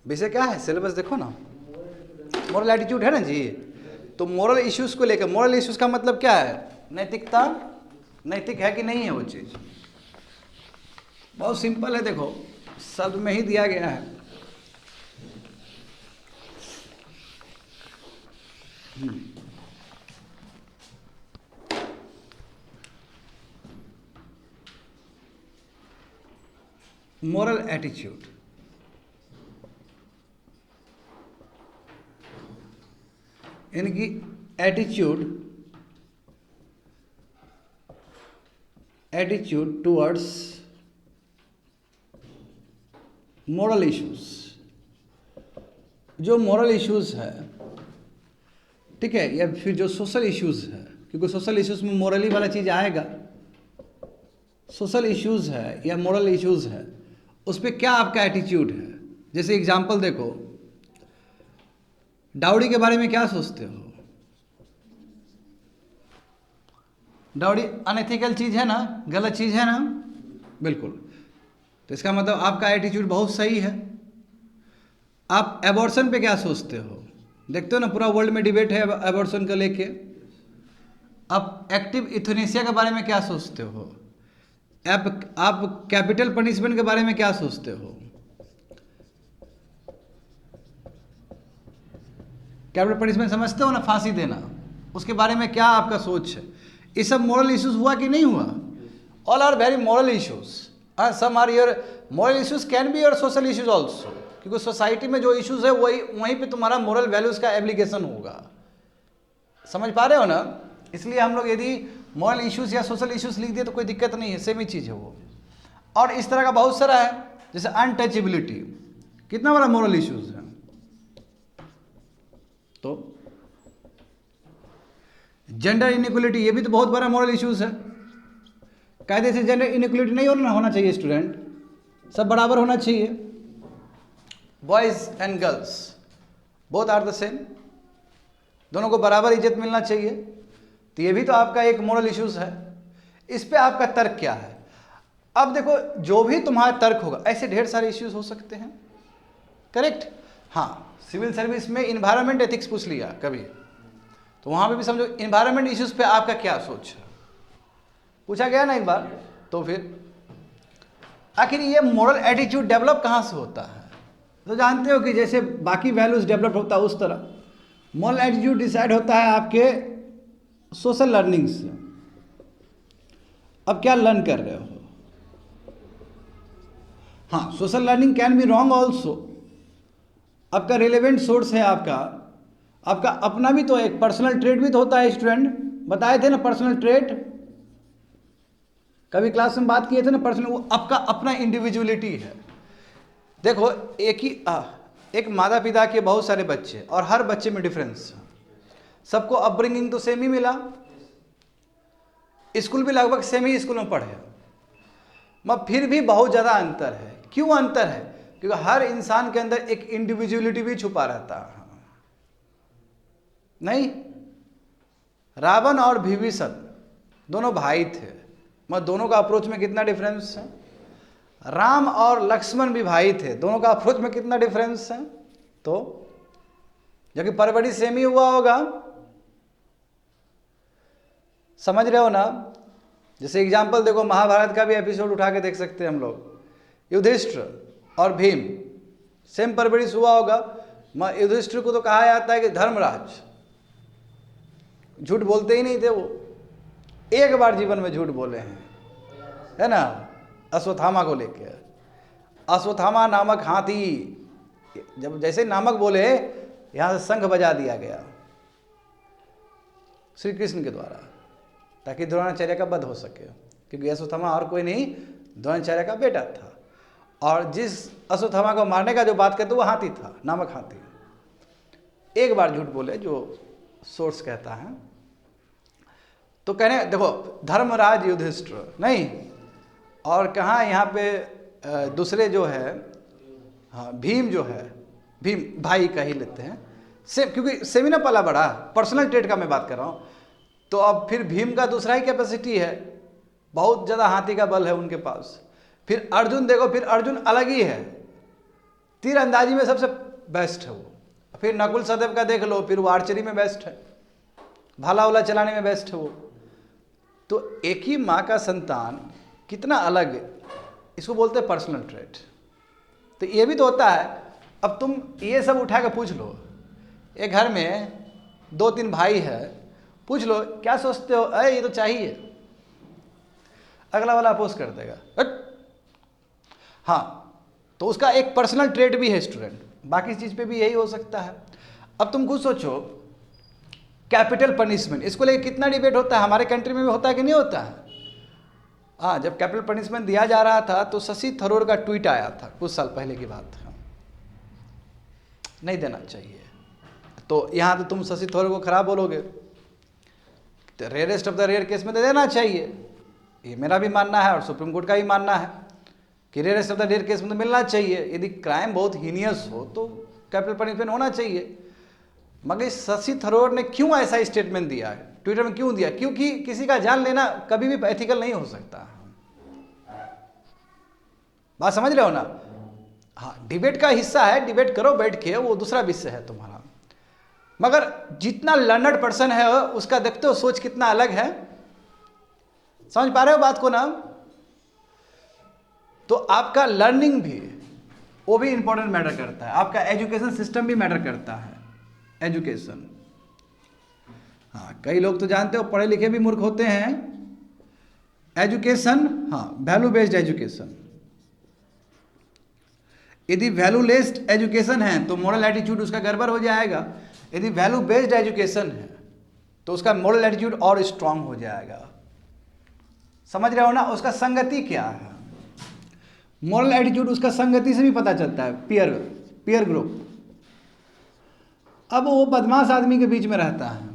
विषय क्या है? सिलेबस देखो ना, मोरल एटीट्यूड है ना जी। तो मोरल इश्यूज को लेकर, मोरल इश्यूज का मतलब क्या है? नैतिकता, नैतिक है कि नहीं है वो चीज। बहुत सिंपल है, देखो शब्द में ही दिया गया है। मोरल एटीट्यूड, यानी कि एटीट्यूड टुवर्ड्स मोरल इश्यूज। जो मोरल इश्यूज है, ठीक है, या फिर जो सोशल इश्यूज है, क्योंकि सोशल इश्यूज में मोरली वाला चीज आएगा। सोशल इश्यूज है या मोरल इश्यूज है, उस पर क्या आपका एटीट्यूड है? जैसे एग्जाम्पल देखो, डाउरी के बारे में क्या सोचते हो? डाउरी अनएथिकल चीज है ना, गलत चीज है ना, बिल्कुल। तो इसका मतलब आपका एटीट्यूड बहुत सही है। आप एबॉर्शन पे क्या सोचते हो? देखते हो ना, पूरा वर्ल्ड में डिबेट है एबॉर्शन को लेके। आप एक्टिव इथेनेसिया के बारे में क्या सोचते हो? आप कैपिटल पनिशमेंट के बारे में क्या सोचते हो? कैपिटल पनिशमेंट समझते हो ना, फांसी देना, उसके बारे में क्या आपका सोच है? ये सब मोरल इश्यूज हुआ कि नहीं हुआ? All are very moral issues. Some are your moral issues, can be your social issues also, क्योंकि सोसाइटी में जो इश्यूज है वहीं पे तुम्हारा मोरल वैल्यूज का एप्लीकेशन होगा। समझ पा रहे हो ना? इसलिए हम लोग यदि मोरल इश्यूज या सोशल इश्यूज लिख दिए तो कोई दिक्कत नहीं है, सेम ही चीज़ है वो। और इस तरह का बहुत सारा है, जैसे अनटचेबिलिटी, कितना बड़ा मोरल इश्यूज है। तो जेंडर इनइक्वलिटी, ये भी तो बहुत बड़ा मोरल इश्यूज है। कायदे से जेंडर इनइक्वलिटी नहीं होना चाहिए स्टूडेंट, सब बराबर होना चाहिए। Boys and girls both are the same, दोनों को बराबर इज्जत मिलना चाहिए। तो ये भी तो आपका एक मोरल इश्यूज है। इस पे आपका तर्क क्या है? अब देखो, जो भी तुम्हारा तर्क होगा, ऐसे ढेर सारे इश्यूज हो सकते हैं, करेक्ट। हाँ, सिविल सर्विस में इन्वायरमेंट एथिक्स पूछ लिया कभी, तो वहां पे भी समझो इन्वायरमेंट इश्यूज पे आपका क्या सोच है, पूछा गया ना एक बार। तो फिर आखिर ये मोरल एटीट्यूड डेवलप कहाँ से होता है? तो जानते हो कि जैसे बाकी वैल्यूज डेवलप होता है उस तरह मॉरल एटीट्यूड डिसाइड होता है आपके सोशल लर्निंग से। अब क्या लर्न कर रहे हो? हाँ, social learning can be wrong also. आपका रिलेवेंट सोर्स है आपका अपना भी तो एक पर्सनल ट्रेट भी तो होता है स्टूडेंट। बताए थे ना पर्सनल ट्रेट, कभी क्लास में बात किए थे ना पर्सनल, वो आपका अपना इंडिविजुअलिटी है। देखो एक माता पिता के बहुत सारे बच्चे और हर बच्चे में डिफरेंस, सबको अपब्रिंगिंग तो सेम ही मिला, स्कूल भी लगभग सेम ही स्कूल में पढ़े, मगर फिर भी बहुत ज़्यादा अंतर है। क्यों अंतर है? क्योंकि हर इंसान के अंदर एक इंडिविजुअलिटी भी छुपा रहता है। नहीं, रावण और विभीषण दोनों भाई थे, मगर दोनों का अप्रोच में कितना डिफरेंस है। राम और लक्ष्मण भी भाई थे, दोनों का अप्रोच में कितना डिफरेंस है। तो जबकि परवरिश सेम ही हुआ होगा, समझ रहे हो ना। जैसे एग्जाम्पल देखो, महाभारत का भी एपिसोड उठा के देख सकते हैं हम लोग। युधिष्ठिर और भीम सेम परवरिश हुआ होगा, मगर युधिष्ठिर को तो कहा जाता है कि धर्मराज, झूठ बोलते ही नहीं थे वो, एक बार जीवन में झूठ बोले हैं, है ना, अश्वत्थामा को लेके। अश्वत्थामा नामक हाथी, जब जैसे नामक बोले यहां से शंख बजा दिया गया श्री कृष्ण के द्वारा, ताकि द्रोणाचार्य का वध हो सके, क्योंकि अश्वत्थामा और कोई नहीं द्रोणाचार्य का बेटा था। और जिस अश्वत्थामा को मारने का जो बात करते वो हाथी था, नामक हाथी। एक बार झूठ बोले, जो सोर्स कहता है। तो कहने देखो, धर्मराज युधिष्ठिर नहीं, और कहाँ यहाँ पे दूसरे जो है, हाँ भीम जो है, भीम भाई का ही लेते हैं सेम, क्योंकि सेम ही ना पला बड़ा, पर्सनल ट्रेट का मैं बात कर रहा हूँ। तो अब फिर भीम का दूसरा ही कैपेसिटी है, बहुत ज़्यादा हाथी का बल है उनके पास। फिर अर्जुन देखो, फिर अर्जुन अलग ही है, तीर अंदाजी में सबसे बेस्ट है वो। फिर नकुल सहदेव का देख लो, फिर वो आर्चरी में बेस्ट है, भाला वाला चलाने में बेस्ट है वो। तो एक ही माँ का संतान कितना अलग है, इसको बोलते हैं पर्सनल ट्रेट। तो ये भी तो होता है। अब तुम ये सब उठा के पूछ लो, एक घर में 2-3 भाई है, पूछ लो क्या सोचते हो, अरे ये तो चाहिए, अगला वाला अपोज कर देगा, हट। हाँ, तो उसका एक पर्सनल ट्रेट भी है स्टूडेंट, बाकी चीज़ पे भी यही हो सकता है। अब तुम खुद सोचो, कैपिटल पनिशमेंट, इसको लेकर कितना डिबेट होता है, हमारे कंट्री में भी होता है कि नहीं होता है। हाँ, जब कैपिटल पनिशमेंट दिया जा रहा था तो शशि थरूर का ट्वीट आया था, कुछ साल पहले की बात है, नहीं देना चाहिए। तो यहाँ तो तुम शशि थरूर को खराब बोलोगे, तो rarest of the rare case में तो देना चाहिए, ये मेरा भी मानना है और सुप्रीम कोर्ट का भी मानना है कि rarest of the rare case में तो मिलना चाहिए। यदि क्राइम बहुत हीनियस हो तो कैपिटल पनिशमेंट होना चाहिए। मगर शशि थरूर ने क्यों ऐसा स्टेटमेंट दिया है, ट्विटर में क्यों दिया? क्योंकि किसी का जान लेना कभी भी एथिकल नहीं हो सकता। बात समझ रहे हो ना। हाँ, डिबेट का हिस्सा है, डिबेट करो बैठ के, वो दूसरा विषय है तुम्हारा। मगर जितना लर्नड पर्सन है उसका देखते हो सोच कितना अलग है, समझ पा रहे हो बात को ना। तो आपका लर्निंग भी, वो भी इंपॉर्टेंट मैटर करता है, आपका एजुकेशन सिस्टम भी मैटर करता है, एजुकेशन। हाँ, कई लोग तो जानते हो पढ़े लिखे भी मूर्ख होते हैं। एजुकेशन, हाँ, वैल्यू बेस्ड एजुकेशन। यदि वैल्यू लेस्ड एजुकेशन है तो मॉरल एटीट्यूड उसका गड़बड़ हो जाएगा। यदि वैल्यू बेस्ड एजुकेशन है तो उसका मॉरल एटीट्यूड और स्ट्रांग हो जाएगा। समझ रहे हो ना। उसका संगति क्या है, मॉरल एटीट्यूड उसका संगति से भी पता चलता है, पीयर ग्रुप। अब वो बदमाश आदमी के बीच में रहता है,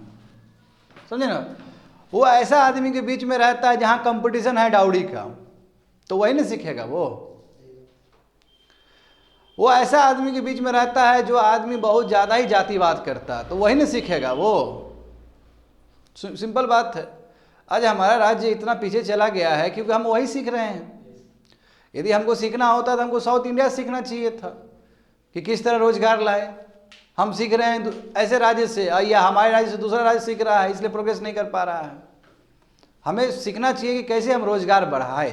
समझे ना, वो ऐसा आदमी के बीच में रहता है जहां कंपटीशन है डाउरी का, तो वही ना सीखेगा। वो ऐसा आदमी के बीच में रहता है जो आदमी बहुत ज़्यादा ही जातिवाद करता है, तो वही ना सीखेगा वो। सिंपल बात है। आज हमारा राज्य इतना पीछे चला गया है क्योंकि हम वही सीख रहे हैं। यदि हमको सीखना होता तो हमको साउथ इंडिया सीखना चाहिए था कि किस तरह रोजगार लाए। हम सीख रहे हैं ऐसे राज्य से, या हमारे राज्य से दूसरा राज्य सीख रहा है, इसलिए प्रोग्रेस नहीं कर पा रहा है। हमें सीखना चाहिए कि कैसे हम रोजगार बढ़ाए,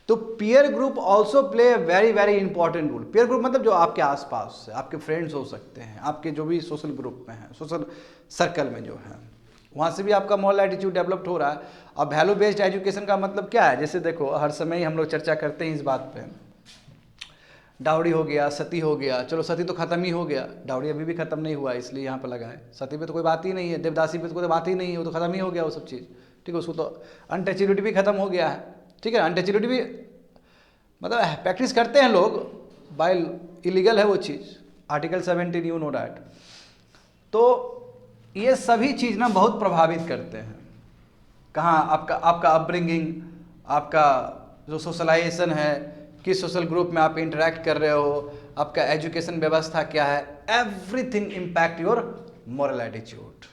तो peer group also play a very very important role. Peer group मतलब जो आपके आसपास है, आपके फ्रेंड्स हो सकते हैं, आपके जो भी सोशल ग्रुप में हैं, सोशल सर्कल में जो है, वहाँ से भी आपका मॉरल एटीट्यूड डेवलप हो रहा है। और वैल्यू बेस्ड एजुकेशन का मतलब क्या है? जैसे देखो, हर समय ही हम लोग चर्चा करते हैं इस बात पे, डाउरी हो गया, सती हो गया, चलो सती तो खत्म ही हो गया, डाउरी अभी भी खत्म नहीं हुआ, इसलिए यहाँ पर लगा है। सती पे तो कोई बात ही नहीं है, देवदासी पे तो कोई बात ही नहीं है, वो तो खत्म ही हो गया वो सब चीज़, ठीक है। उसको तो अनटचेबिलिटी भी खत्म हो गया है, ठीक है। अनटचेबिलिटी भी मतलब प्रैक्टिस करते हैं लोग, बाइल इलीगल है वो चीज़, आर्टिकल 17 यू नो डैट। तो ये सभी चीज़ ना बहुत प्रभावित करते हैं। कहाँ आपका अपब्रिंगिंग, आपका जो सोशलाइजेशन है, किस सोशल ग्रुप में आप इंटरेक्ट कर रहे हो, आपका एजुकेशन व्यवस्था क्या है, everything impact your moral attitude,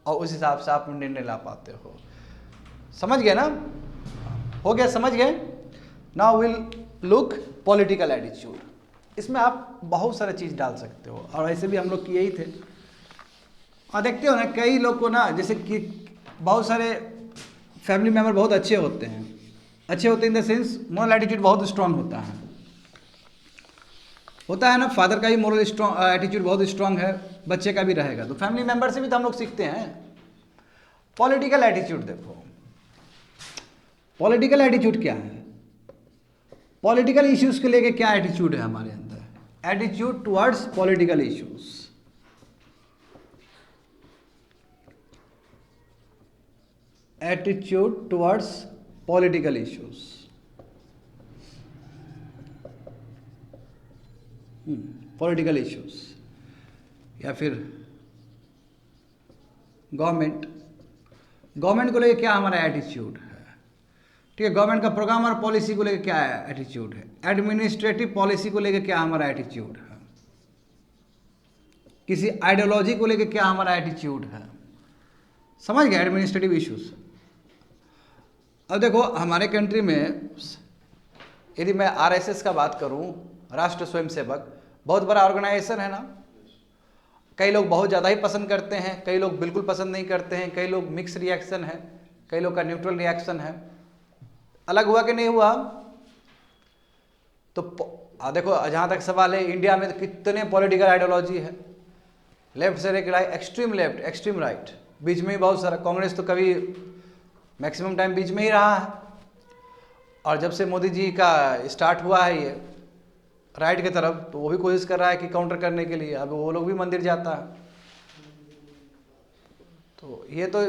और उस हिसाब से आप निर्णय ला पाते हो। समझ गए ना? हो गया, समझ गए? Now will look political attitude. इसमें आप बहुत सारे चीज़ डाल सकते हो, और ऐसे भी हम लोग किए ही थे। और देखते हो ना, कई लोग को ना, जैसे कि बहुत सारे फैमिली मेम्बर बहुत अच्छे होते हैं, अच्छे होते in the sense moral attitude बहुत स्ट्रांग होता है ना। फादर का ही मॉरल एटीट्यूड बहुत स्ट्रांग है, बच्चे का भी रहेगा, तो फैमिली मेम्बर से भी तो हम लोग सीखते हैं। पॉलिटिकल एटीट्यूड देखो, पॉलिटिकल एटीट्यूड क्या है? पॉलिटिकल इश्यूज के लेके क्या एटीट्यूड है हमारे अंदर? Attitude towards political issues. Attitude towards political issues, political issues, या फिर गवर्नमेंट को लेके क्या हमारा एटीट्यूड है, ठीक है। गवर्नमेंट का प्रोग्राम और पॉलिसी को लेके क्या एटीट्यूड है, एडमिनिस्ट्रेटिव पॉलिसी को लेके क्या हमारा एटीट्यूड है, किसी आइडियोलॉजी को लेके क्या हमारा एटीट्यूड है। समझ गए? Administrative issues. अब देखो, हमारे कंट्री में यदि मैं आरएसएस का बात करूं, राष्ट्र स्वयंसेवक, बहुत बड़ा ऑर्गेनाइजेशन है ना। कई लोग बहुत ज़्यादा ही पसंद करते हैं, कई लोग बिल्कुल पसंद नहीं करते हैं, कई लोग मिक्स रिएक्शन है, कई लोग का न्यूट्रल रिएक्शन है। अलग हुआ कि नहीं हुआ? तो देखो, जहाँ तक सवाल है, इंडिया में तो कितने पॉलिटिकल आइडियोलॉजी है, लेफ्ट से लेकर right, extreme left, extreme right, बीच में ही बहुत सारा। कांग्रेस तो कभी मैक्सिमम टाइम बीच में ही रहा है, और जब से मोदी जी का स्टार्ट हुआ है ये राइट की तरफ, तो वो भी कोशिश कर रहा है कि काउंटर करने के लिए। अब वो लोग भी मंदिर जाता है, तो ये तो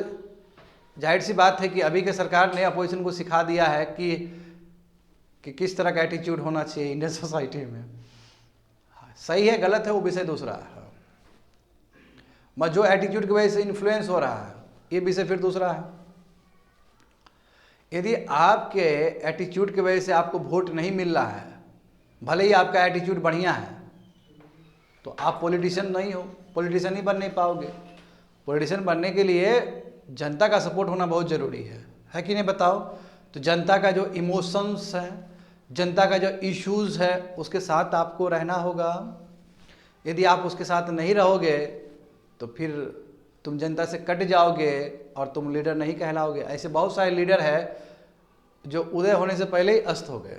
जाहिर सी बात है कि अभी के सरकार ने अपोजिशन को सिखा दिया है कि किस तरह का एटीट्यूड होना चाहिए इंडियन सोसाइटी में। सही है गलत है वो विषय दूसरा है, मगर जो एटीट्यूड की वजह से इन्फ्लुएंस हो रहा है ये विषय फिर दूसरा है। यदि आपके एटीट्यूड की वजह से आपको वोट नहीं मिल रहा है, भले ही आपका एटीट्यूड बढ़िया है, तो आप पॉलिटिशियन नहीं हो, पॉलिटिशियन ही बन नहीं पाओगे। पॉलिटिशियन बनने के लिए जनता का सपोर्ट होना बहुत ज़रूरी है कि नहीं? बताओ। तो जनता का जो इमोशंस है, जनता का जो इश्यूज़ है, उसके साथ आपको रहना होगा। यदि आप उसके साथ नहीं रहोगे तो फिर तुम जनता से कट जाओगे और तुम लीडर नहीं कहलाओगे। ऐसे बहुत सारे लीडर हैं जो उदय होने से पहले ही अस्त हो गए,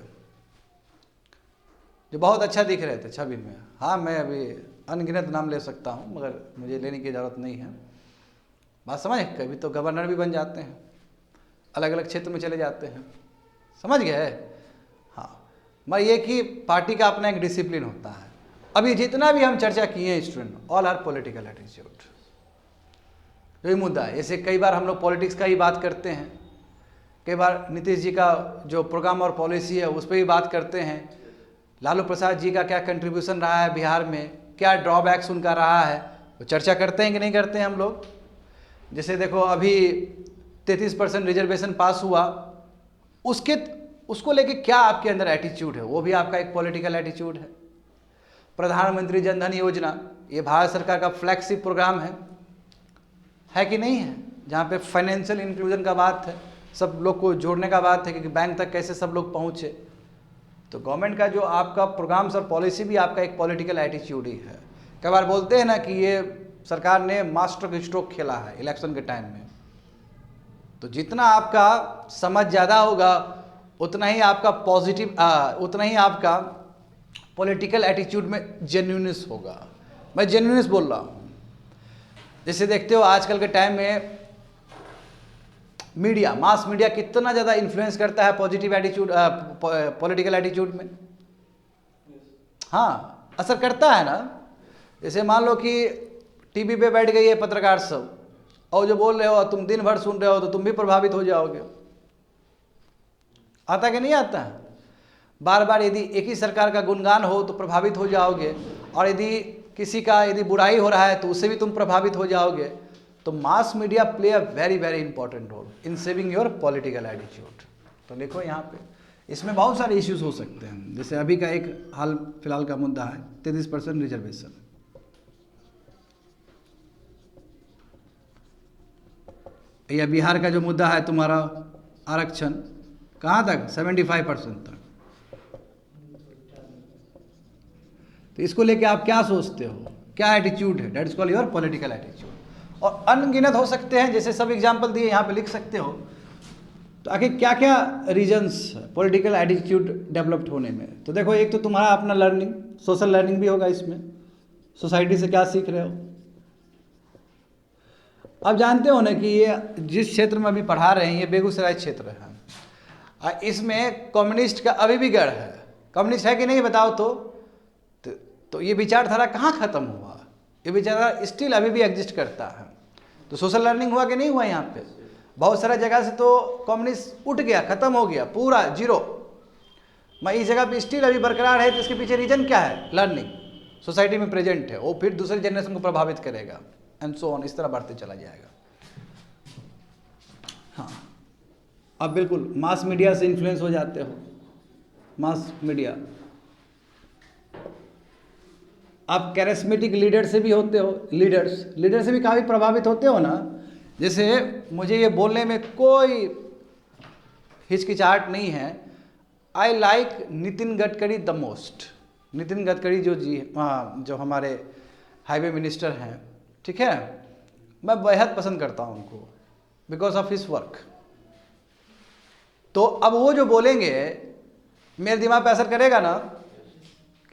जो बहुत अच्छा दिख रहे थे छवि में। हाँ, मैं अभी अनगिनत नाम ले सकता हूँ, मगर मुझे लेने की ज़रूरत नहीं है। बात समझ? कभी तो गवर्नर भी बन जाते हैं, अलग अलग क्षेत्र में चले जाते हैं, समझ गए? हाँ, मगर ये कि पार्टी का अपना एक डिसिप्लिन होता है। अभी जितना भी हम चर्चा किए हैं student, all are political attitude. यही मुद्दा है। जैसे कई बार हम लोग पॉलिटिक्स का ही बात करते हैं, कई बार नीतीश जी का जो प्रोग्राम और पॉलिसी है उस पर भी बात करते हैं, लालू प्रसाद जी का क्या कंट्रीब्यूशन रहा है बिहार में, क्या ड्रॉबैक्स उनका रहा है, वो चर्चा करते हैं कि नहीं करते हैं हम लोग। जैसे देखो, अभी 33% रिजर्वेशन पास हुआ, उसको लेके क्या आपके अंदर एटीट्यूड है, वो भी आपका एक पॉलिटिकल एटीट्यूड है। प्रधानमंत्री जन धन योजना, ये भारत सरकार का फ्लैगशिप प्रोग्राम है कि नहीं है, जहाँ पे फाइनेंशियल इंक्लूजन का बात है, सब लोग को जोड़ने का बात है कि बैंक तक कैसे सब लोग पहुँचे। तो गवर्नमेंट का जो आपका प्रोग्राम्स और पॉलिसी भी आपका एक पॉलिटिकल एटीट्यूड ही है। कई बार बोलते हैं ना कि ये सरकार ने मास्टर स्ट्रोक खेला है इलेक्शन के टाइम में। तो जितना आपका समझ ज़्यादा होगा उतना ही आपका पॉजिटिव, उतना ही आपका पॉलिटिकल एटीट्यूड में जेन्युइननेस होगा। मैं जेन्युइननेस बोल रहा हूँ। जैसे देखते हो आजकल के टाइम में मीडिया, मास मीडिया कितना ज़्यादा इन्फ्लुएंस करता है पॉजिटिव एटीट्यूड, पॉलिटिकल एटीट्यूड में। हाँ, असर करता है ना। जैसे मान लो कि टीवी पे बैठ गई है पत्रकार सब और जो बोल रहे हो तुम दिन भर सुन रहे हो तो तुम भी प्रभावित हो जाओगे। आता कि नहीं आता? बार बार यदि एक ही सरकार का गुणगान हो तो प्रभावित हो जाओगे, और यदि किसी का यदि बुराई हो रहा है तो उससे भी तुम प्रभावित हो जाओगे। तो mass media play a very very important role in saving your political attitude. तो देखो यहाँ पे इसमें बहुत सारे इश्यूज हो सकते हैं। जैसे अभी का एक हाल फिलहाल का मुद्दा है 33% रिजर्वेशन। या बिहार का जो मुद्दा है तुम्हारा आरक्षण, कहाँ तक? 75% तक। तो इसको लेके आप क्या सोचते हो, क्या एटीट्यूड है? That is called your political attitude. और अनगिनत हो सकते हैं, जैसे सब एग्जाम्पल दिए यहाँ पे लिख सकते हो। तो आखिर क्या क्या रीजन्स पॉलिटिकल एटीट्यूड डेवलप्ड होने में? तो देखो, एक तो तुम्हारा अपना लर्निंग, सोशल लर्निंग भी होगा इसमें, सोसाइटी से क्या सीख रहे हो। अब जानते हो ना कि ये जिस क्षेत्र में अभी पढ़ा रहे हैं ये बेगूसराय क्षेत्र है, और इसमें कम्युनिस्ट का अभी भी गढ़ है। कम्युनिस्ट है कि नहीं बताओ तो ये विचारधारा कहाँ खत्म हुआ? ये विचारधारा स्टिल अभी भी एग्जिस्ट करता है। तो सोशल लर्निंग हुआ कि नहीं हुआ? यहाँ पे बहुत सारा जगह से तो कम्युनिस्ट उठ गया, खत्म हो गया, पूरा जीरो। मैं इस जगह पे स्टिल अभी बरकरार है, तो इसके पीछे रीजन क्या है? लर्निंग सोसाइटी में प्रेजेंट है, वो फिर दूसरे जनरेशन को प्रभावित करेगा, एंड सो ऑन, इस तरह बढ़ते चला जाएगा। हाँ, अब बिल्कुल मास मीडिया से इन्फ्लुएंस हो जाते हो। मास मीडिया, आप कैरिस्मेटिक लीडर से भी होते हो, लीडर से भी काफ़ी प्रभावित होते हो ना। जैसे मुझे ये बोलने में कोई हिचकिचाहट नहीं है, I like Nitin Gadkari the most. Nitin Gadkari जो हमारे हाईवे मिनिस्टर हैं, ठीक है, मैं बेहद पसंद करता हूं उनको बिकॉज ऑफ हिज वर्क। तो अब वो जो बोलेंगे मेरे दिमाग पे असर करेगा ना,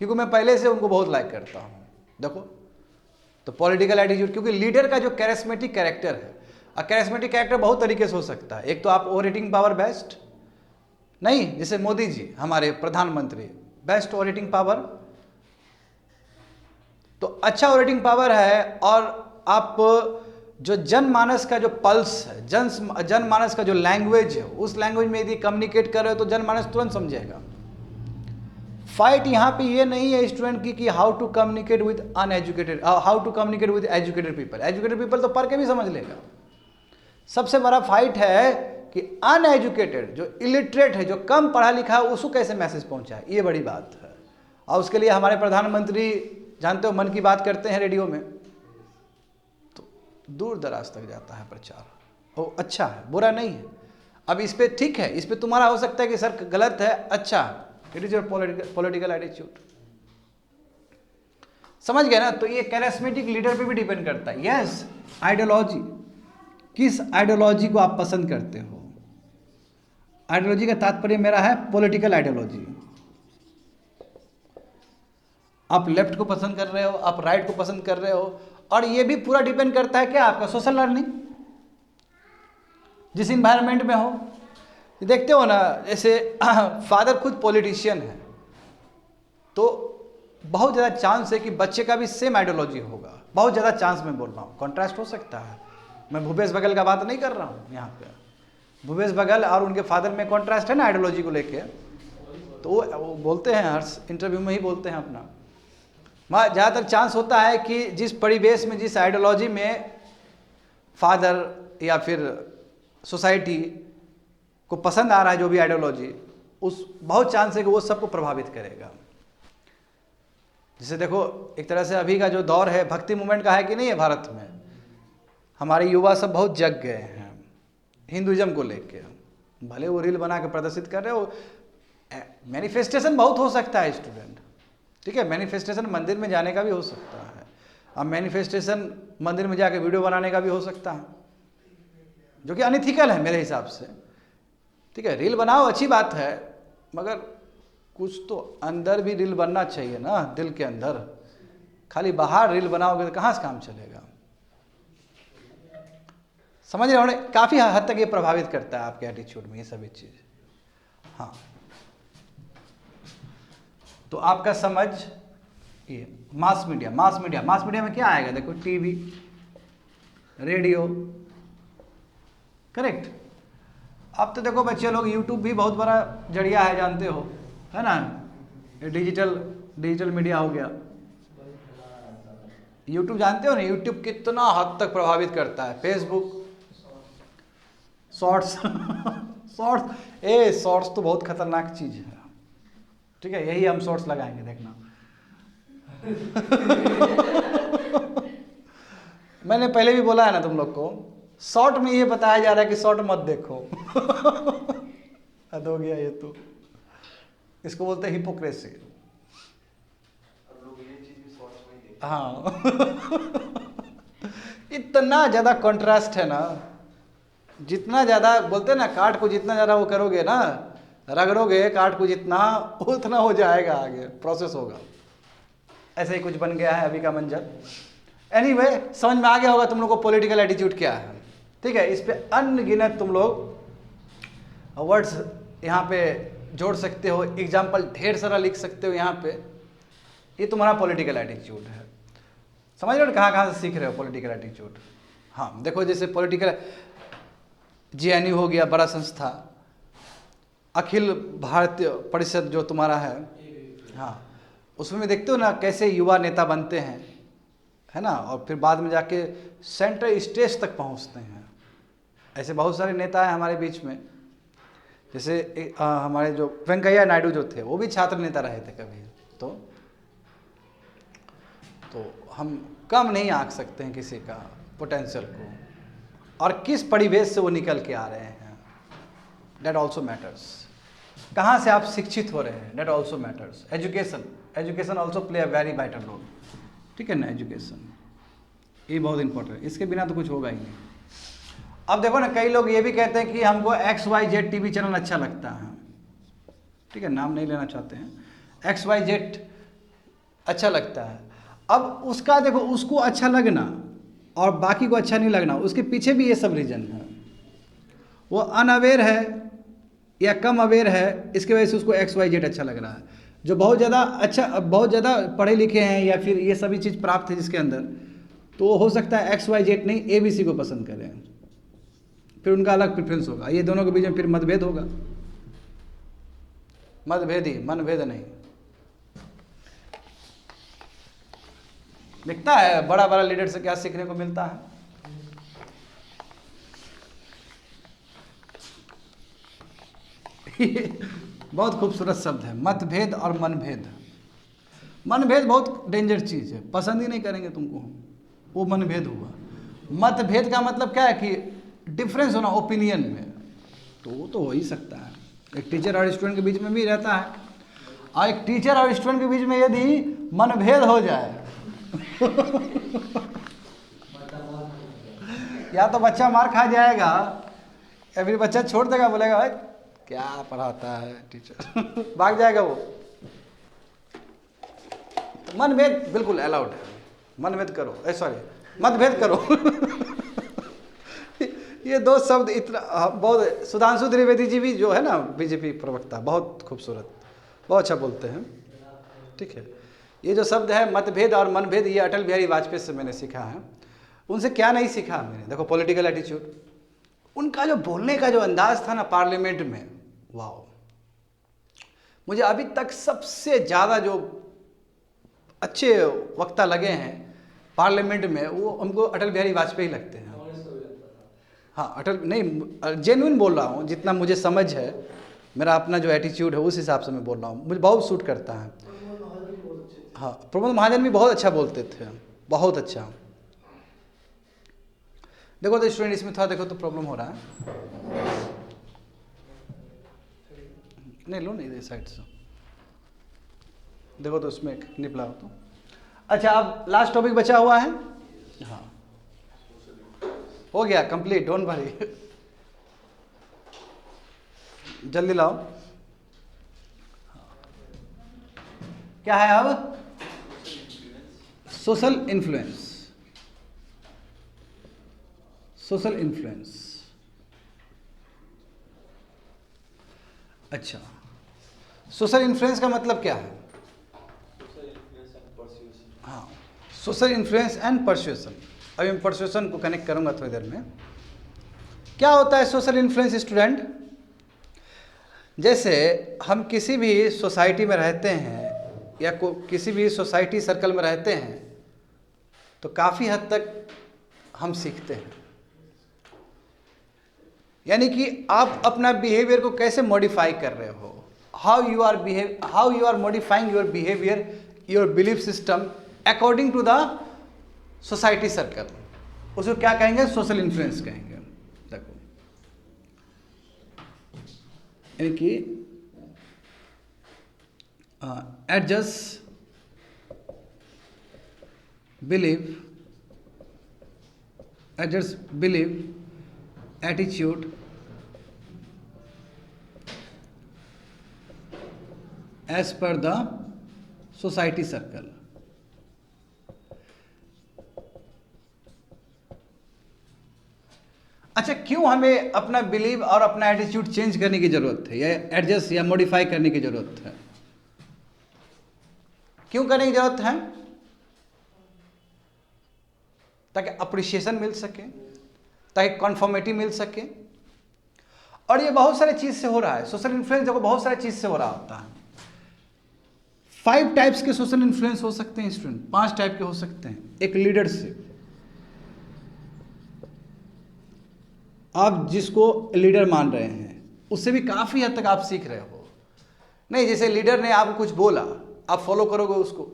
क्योंकि मैं पहले से उनको बहुत लाइक करता हूं। देखो, तो पॉलिटिकल एटीट्यूड, क्योंकि लीडर का जो कैरिस्मेटिक कैरेक्टर है, और कैरिस्मेटिक कैरेक्टर बहुत तरीके से हो सकता है। एक तो आप ओरेटिंग पावर बेस्ट, नहीं, जैसे मोदी जी हमारे प्रधानमंत्री, बेस्ट ओरेटिंग पावर, तो अच्छा ओरेटिंग पावर है। और आप जो जनमानस का जो पल्स है, जनमानस का जो लैंग्वेज है, उस लैंग्वेज में यदि कम्युनिकेट कर रहे हो तो जनमानस तुरंत समझेगा। फाइट यहाँ पे ये नहीं है स्टूडेंट की कि how to communicate with uneducated, how to communicate with educated people. Educated people तो पढ़ के भी समझ लेगा। सबसे बड़ा फाइट है कि अनएजुकेटेड, जो इलिटरेट है, जो कम पढ़ा लिखा है, उसको कैसे मैसेज पहुंचाए, ये बड़ी बात है। और उसके लिए हमारे प्रधानमंत्री जानते हो मन की बात करते हैं रेडियो में, तो दूर दराज तक जाता है प्रचार। वो अच्छा है, बुरा नहीं है। अब इस पे ठीक है, इस पे तुम्हारा हो सकता है कि सर गलत है, अच्छा, it is your political attitude. समझ गए ना? तो ये कैरिस्मेटिक लीडर पे भी डिपेंड करता है। यस, आइडियोलॉजी, किस आइडियोलॉजी को आप पसंद करते हो? आइडियोलॉजी का तात्पर्य मेरा है पॉलिटिकल आइडियोलॉजी। आप लेफ्ट को पसंद कर रहे हो, आप राइट को पसंद कर रहे हो, और ये भी पूरा डिपेंड करता है क्या? आपका सोशल लर्निंग, जिस इन्वायरमेंट में हो। देखते हो ना, जैसे फादर खुद पॉलिटिशियन है, तो बहुत ज़्यादा चांस है कि बच्चे का भी सेम आइडियोलॉजी होगा। बहुत ज़्यादा चांस मैं बोल रहा हूँ, कॉन्ट्रास्ट हो सकता है। मैं भूपेश बघेल का बात नहीं कर रहा हूँ यहाँ पे। भूपेश बघेल और उनके फादर में कॉन्ट्रास्ट है ना आइडियोलॉजी को लेके, तो वो बोलते हैं, हर इंटरव्यू में ही बोलते हैं अपना। ज़्यादातर चांस होता है कि जिस परिवेश में, जिस आइडियोलॉजी में फादर या फिर सोसाइटी को पसंद आ रहा है जो भी आइडियोलॉजी, उस बहुत चांस है कि वो सबको प्रभावित करेगा। जैसे देखो, एक तरह से अभी का जो दौर है भक्ति मूवमेंट का है कि नहीं है भारत में। हमारे युवा सब बहुत जग गए हैं हिंदुइज्म को लेके। भले वो रील बना के प्रदर्शित कर रहे हो, मैनिफेस्टेशन बहुत हो सकता है स्टूडेंट, ठीक है। मैनिफेस्टेशन मंदिर में जाने का भी हो सकता है, अब मैनिफेस्टेशन मंदिर में जाके वीडियो बनाने का भी हो सकता है, जो कि अनइथिकल है मेरे हिसाब से, ठीक है, रील बनाओ अच्छी बात है, मगर कुछ तो अंदर भी रील बनना चाहिए ना, दिल के अंदर। खाली बाहर रील बनाओगे तो कहाँ से काम चलेगा? समझ रहे हो? काफ़ी हद तक ये प्रभावित करता है आपके एटीट्यूड में ये सभी चीज़। हाँ, तो आपका समझ ये मास मीडिया में क्या आएगा? देखो, टीवी, रेडियो, करेक्ट। अब तो देखो बच्चे लोग, यूट्यूब भी बहुत बड़ा जरिया है, जानते हो, है ना? डिजिटल मीडिया हो गया। यूट्यूब जानते हो ना, यूट्यूब कितना हद तक प्रभावित करता है। फेसबुक, शॉर्ट्स शॉर्ट्स तो बहुत खतरनाक चीज़ है, ठीक है? यही हम शॉर्ट्स लगाएंगे, देखना। मैंने पहले भी बोला है ना तुम लोग को, शॉर्ट में ये बताया जा रहा है कि शॉर्ट मत देखो। हद हो गया ये तो, इसको बोलते हैं हिपोक्रेसी। हाँ। इतना ज़्यादा कंट्रास्ट है ना, जितना ज़्यादा बोलते हैं ना, काट को जितना ज़्यादा वो करोगे ना, रगड़ोगे काट को जितना, उतना हो जाएगा, आगे प्रोसेस होगा। ऐसे ही कुछ बन गया है अभी का मंजर। एनीवे, समझ में आ गया होगा तुम लोग को पॉलिटिकल एटीट्यूड क्या है, ठीक है? इस पे अनगिनत तुम लोग वर्ड्स यहाँ पे जोड़ सकते हो, एग्जाम्पल ढेर सारा लिख सकते हो यहाँ पे। ये तुम्हारा पॉलिटिकल एटीट्यूड है। समझ रहे हो कहाँ कहाँ से सीख रहे हो पॉलिटिकल एटीट्यूड? हाँ, देखो जैसे पॉलिटिकल जेएनयू हो गया, बड़ा संस्था, अखिल भारतीय परिषद जो तुम्हारा है, हाँ, उसमें देखते हो ना कैसे युवा नेता बनते हैं, है ना? और फिर बाद में जाके सेंट्रल स्टेज तक पहुंचते हैं। ऐसे बहुत सारे नेता हैं हमारे बीच में, जैसे हमारे जो वेंकैया नायडू जो थे, वो भी छात्र नेता रहे थे कभी। तो हम कम नहीं आंक सकते हैं किसी का पोटेंशियल को, और किस परिवेश से वो निकल के आ रहे हैं, डेट ऑल्सो मैटर्स। कहाँ से आप शिक्षित हो रहे हैं, that also matters. Education also play a very vital role, ठीक है ना? एजुकेशन ये बहुत इंपॉर्टेंट है, इसके बिना तो कुछ होगा ही नहीं। अब देखो ना, कई लोग ये भी कहते हैं कि हमको XYZ टीवी चैनल अच्छा लगता है, ठीक है? नाम नहीं लेना चाहते हैं, XYZ अच्छा लगता है। अब उसका देखो, उसको अच्छा लगना और बाकी को अच्छा नहीं लगना, उसके पीछे भी ये सब रीजन है। वो अनअवेयर है या कम अवेयर है, इसके वजह से उसको XYZ अच्छा लग रहा है। जो बहुत ज़्यादा पढ़े लिखे हैं या फिर ये सभी चीज़ प्राप्त है जिसके अंदर, तो हो सकता है XYZ नहीं ABC को पसंद करें, फिर उनका अलग प्रेफरेंस होगा। ये दोनों के बीच में फिर मतभेद होगा, मतभेद ही, मनभेद नहीं। दिखता है बड़ा बड़ा लीडर से क्या सीखने को मिलता है। बहुत खूबसूरत शब्द है, मतभेद और मनभेद। मनभेद बहुत डेंजर चीज़ है, पसंद ही नहीं करेंगे तुमको, वो मनभेद हुआ। मतभेद का मतलब क्या है कि डिफरेंस होना ओपिनियन में, तो वो तो हो ही सकता है। एक टीचर और स्टूडेंट के बीच में भी रहता है, और एक टीचर और स्टूडेंट के बीच में यदि मनभेद हो जाए या तो बच्चा मार खा जाएगा या फिर बच्चा छोड़ देगा, बोलेगा भाई क्या पढ़ाता है टीचर, भाग जाएगा वो। तो मनभेद बिल्कुल अलाउड है, मनभेद करो, मतभेद करो। ये दो शब्द इतना बहुत, सुधांशु त्रिवेदी जी भी जो है ना बीजेपी प्रवक्ता, बहुत खूबसूरत, बहुत अच्छा बोलते हैं, ठीक है? ये जो शब्द है मतभेद और मनभेद, ये अटल बिहारी वाजपेयी से मैंने सीखा है। उनसे क्या नहीं सीखा मैंने, देखो पॉलिटिकल एटीट्यूड, उनका जो बोलने का जो अंदाज था ना पार्लियामेंट में, वाह! मुझे अभी तक सबसे ज़्यादा जो अच्छे वक्ता लगे हैं पार्लियामेंट में, वो हमको अटल बिहारी वाजपेयी लगते हैं। हाँ, अटल नहीं, जेन्युइन बोल रहा हूँ, जितना मुझे समझ है, मेरा अपना जो एटीट्यूड है उस हिसाब से मैं बोल रहा हूँ, मुझे बहुत सूट करता है। हाँ, प्रमोद महाजन भी बहुत अच्छा बोलते थे, बहुत अच्छा। देखो तो स्टूडेंट, इसमें थोड़ा देखो तो प्रॉब्लम हो रहा है, नहीं लो नहीं, साइड से देखो तो उसमें निपला हो तो। अच्छा, अब लास्ट टॉपिक बचा हुआ है, हाँ हो गया कंप्लीट, डोंट वरी। जल्दी लाओ। क्या है अब? Social influence. Social influence. अच्छा, सोशल इन्फ्लुएंस का मतलब क्या है? हाँ, सोशल इन्फ्लुएंस एंड परसुएशन। अभी मैं परसुएशन को कनेक्ट करूंगा थोड़ी देर में। क्या होता है सोशल इन्फ्लुएंस स्टूडेंट? जैसे हम किसी भी सोसाइटी में रहते हैं या किसी भी सोसाइटी सर्कल में रहते हैं तो काफ़ी हद तक हम सीखते हैं। यानी कि आप अपना बिहेवियर को कैसे मॉडिफाई कर रहे हो, how you are modifying your behaviour, your belief system according to the society circle, उसको क्या कहेंगे? सोशल इन्फ्लुएंस कहेंगे। देखो, यानी कि adjust believe attitude as per the society circle. अच्छा, क्यों हमें अपना बिलीव और अपना एटीट्यूड चेंज करने की जरूरत है या एडजस्ट या मॉडिफाई करने की जरूरत है? क्यों करने की जरूरत है? ताकि अप्रिशिएशन मिल सके, ताकि कॉन्फॉर्मिटी मिल सके। और ये बहुत सारे चीज से हो रहा है। सोशल इन्फ्लुएंस देखो बहुत सारे चीज से हो रहा होता है। 5 टाइप्स के सोशल इन्फ्लुएंस हो सकते हैं स्टूडेंट, 5 टाइप के हो सकते हैं। एक लीडरशिप, आप जिसको लीडर मान रहे हैं उससे भी काफी हद तक आप सीख रहे हो। नहीं, जैसे लीडर ने आपको कुछ बोला, आप फॉलो करोगे उसको,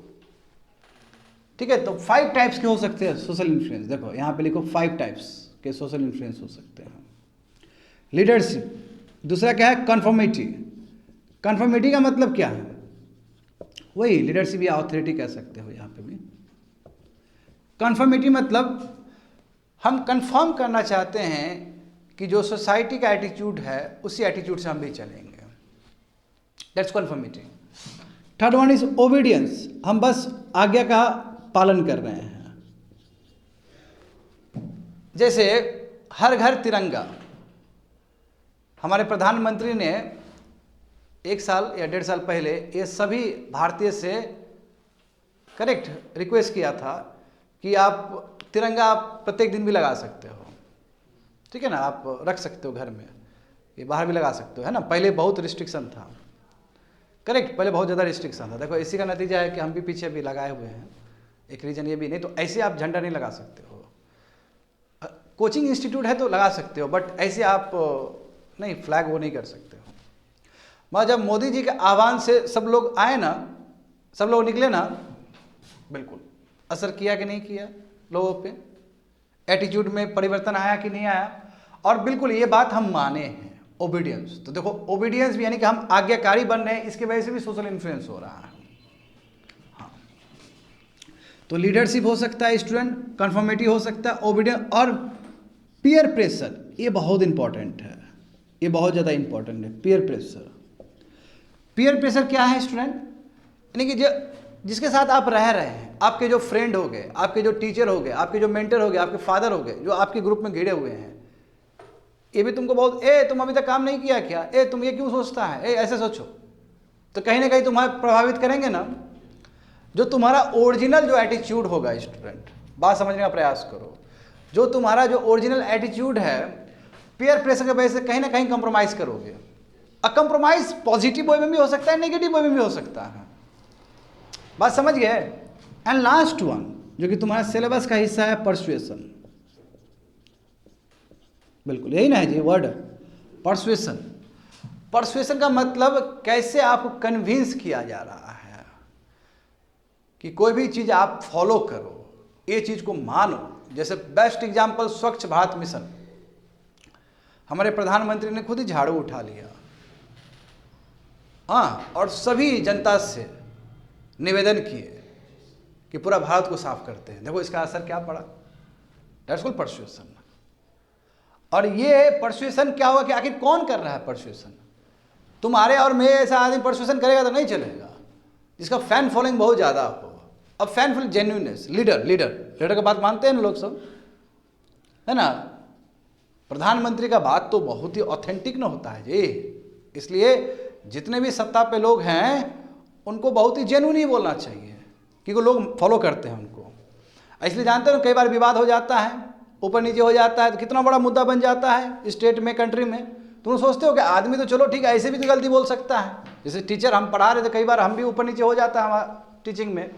ठीक है? तो 5 टाइप्स के हो सकते हैं सोशल इन्फ्लुएंस। देखो यहाँ पे लिखो 5 टाइप्स के सोशल इन्फ्लुएंस हो सकते हैं। लीडरशिप, दूसरा क्या है? कन्फर्मिटी। कन्फर्मिटी का मतलब क्या है? वही लीडरशिप या ऑथोरिटी कह सकते हो यहाँ पे भी। कन्फर्मिटी मतलब हम कंफर्म करना चाहते हैं कि जो सोसाइटी का एटीट्यूड है उसी एटीट्यूड से हम भी चलेंगे। That's conformity. Third one is obedience, हम बस आज्ञा का पालन कर रहे हैं। जैसे हर घर तिरंगा, हमारे प्रधानमंत्री ने 1 साल या 1.5 साल पहले ये सभी भारतीय से करेक्ट रिक्वेस्ट किया था कि आप तिरंगा आप प्रत्येक दिन भी लगा सकते हो, ठीक है ना? आप रख सकते हो घर में, ये बाहर भी लगा सकते हो, है ना? पहले बहुत रिस्ट्रिक्शन था, करेक्ट, पहले बहुत ज़्यादा रिस्ट्रिक्शन था। देखो इसी का नतीजा है कि हम भी पीछे भी लगाए हुए हैं। एक रीज़न ये भी, नहीं तो ऐसे आप झंडा नहीं लगा सकते हो। कोचिंग इंस्टीट्यूट है तो लगा सकते हो, बट ऐसे आप नहीं, फ्लैग वो नहीं कर सकते हो। मगर जब मोदी जी के आह्वान से सब लोग आए ना, सब लोग निकले ना, बिल्कुल असर किया कि नहीं किया लोगों पे? एटीट्यूड में परिवर्तन आया कि नहीं आया? और बिल्कुल ये बात हम माने हैं, ओबीडियंस। तो देखो ओबीडियंस भी यानी कि हम आज्ञाकारी बन रहे हैं, इसकी वजह से भी सोशल इन्फ्लुएंस हो रहा है। हाँ, तो लीडरशिप हो सकता है स्टूडेंट, कन्फर्मिटी हो सकता है, ओबीडियंस और पीयर प्रेशर। ये बहुत इंपॉर्टेंट है, ये बहुत ज़्यादा इंपॉर्टेंट है। पीयर प्रेशर, पीयर प्रेशर क्या है स्टूडेंट? यानी कि जिसके साथ आप रह रहे हैं, आपके जो फ्रेंड हो गए, आपके जो टीचर हो गए, आपके जो मेंटर हो गए, आपके फादर हो गए, जो आपके ग्रुप में घिरे हुए हैं, ये भी तुमको बहुत तुम अभी तक काम नहीं किया क्या, तुम ये क्यों सोचता है, ऐसे सोचो, तो कहीं ना कहीं तुम्हारा प्रभावित करेंगे ना। जो तुम्हारा ओरिजिनल जो एटीट्यूड होगा स्टूडेंट, बात समझने का प्रयास करो, जो तुम्हारा जो ओरिजिनल एटीट्यूड है, पीयर प्रेशर की वजह से कहीं ना कहीं कंप्रोमाइज करोगे। कंप्रोमाइज पॉजिटिव वे में भी हो सकता है, नेगेटिव वे में भी हो सकता है। बात समझ गए? एंड लास्ट वन जो कि तुम्हारा सिलेबस का हिस्सा है, परसुएशन। बिल्कुल यही ना है जी वर्ड, परसुएशन। परसुएशन का मतलब कैसे आपको कन्विंस किया जा रहा है कि कोई भी चीज आप फॉलो करो, ये चीज को मानो। जैसे बेस्ट एग्जांपल स्वच्छ भारत मिशन, हमारे प्रधानमंत्री ने खुद ही झाड़ू उठा लिया, हाँ, और सभी जनता से निवेदन किए कि पूरा भारत को साफ करते हैं। देखो इसका असर क्या पड़ा, दैट्स कॉल्ड परसुएशन। और ये परसुएशन क्या हुआ कि आखिर कौन कर रहा है परसुएशन? तुम्हारे और मेरे ऐसा आदमी परसुएशन करेगा तो नहीं चलेगा, जिसका फैन फॉलोइंग बहुत ज़्यादा हो। अब फैन फॉलोइंग जेन्युइननेस, लीडर का बात मानते हैं ना लोग सब, है ना। प्रधानमंत्री का बात तो बहुत ही ऑथेंटिक ना होता है जी, इसलिए जितने भी सत्ता पे लोग हैं उनको बहुत ही जेन्युइन ही बोलना चाहिए, क्योंकि लोग फॉलो करते हैं उनको। इसलिए जानते हो कई बार विवाद हो जाता है, ऊपर नीचे हो जाता है, तो कितना बड़ा मुद्दा बन जाता है स्टेट में, कंट्री में। तुम सोचते हो कि आदमी तो चलो ठीक है, ऐसे भी तो गलती बोल सकता है। जैसे टीचर हम पढ़ा रहे थे, कई बार हम भी ऊपर नीचे हो जाता है हमारा टीचिंग में,